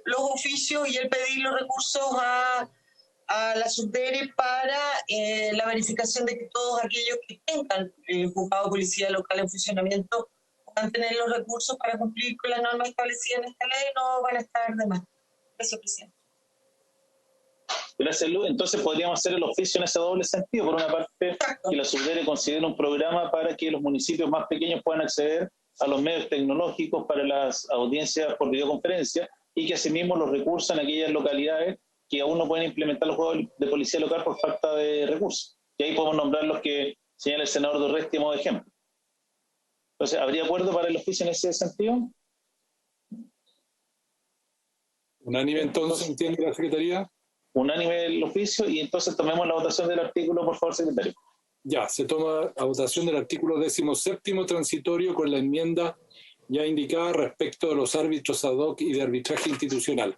los oficios y el pedir los recursos a la subdere para la verificación de que todos aquellos que tengan el juzgado de policía local en funcionamiento puedan tener los recursos para cumplir con las normas establecidas en esta ley, no van a estar de más. Gracias, presidente. Gracias, Luz. Entonces podríamos hacer el oficio en ese doble sentido. Por una parte, que la subdere considere un programa para que los municipios más pequeños puedan acceder a los medios tecnológicos para las audiencias por videoconferencia, y que asimismo los recursos en aquellas localidades que aún no pueden implementar los juegos de policía local por falta de recursos. Y ahí podemos nombrar los que señala el senador Durresti como ejemplo. Entonces, ¿habría acuerdo para el oficio en ese sentido? ¿Unánime entonces, entiende la Secretaría? Unánime el oficio, y entonces tomemos la votación del artículo, por favor, secretario. Ya, se toma a votación del artículo 17º transitorio con la enmienda ya indicada respecto de los árbitros ad hoc y de arbitraje institucional.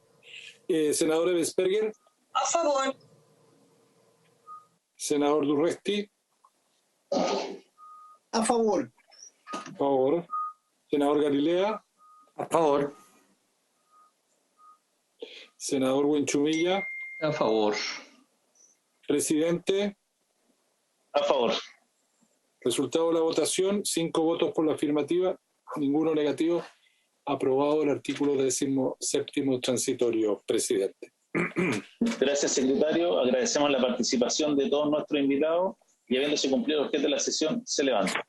Senador Ebesberger. A favor. Senador Durresti. A favor. A favor. Senador Galilea. A favor. Senador Buenchumilla. A favor. Presidente. A favor. Resultado de la votación, 5 votos por la afirmativa, ninguno negativo. Aprobado el artículo 17º transitorio, presidente. Gracias, secretario. Agradecemos la participación de todos nuestros invitados y, habiéndose cumplido el objeto de la sesión, se levanta.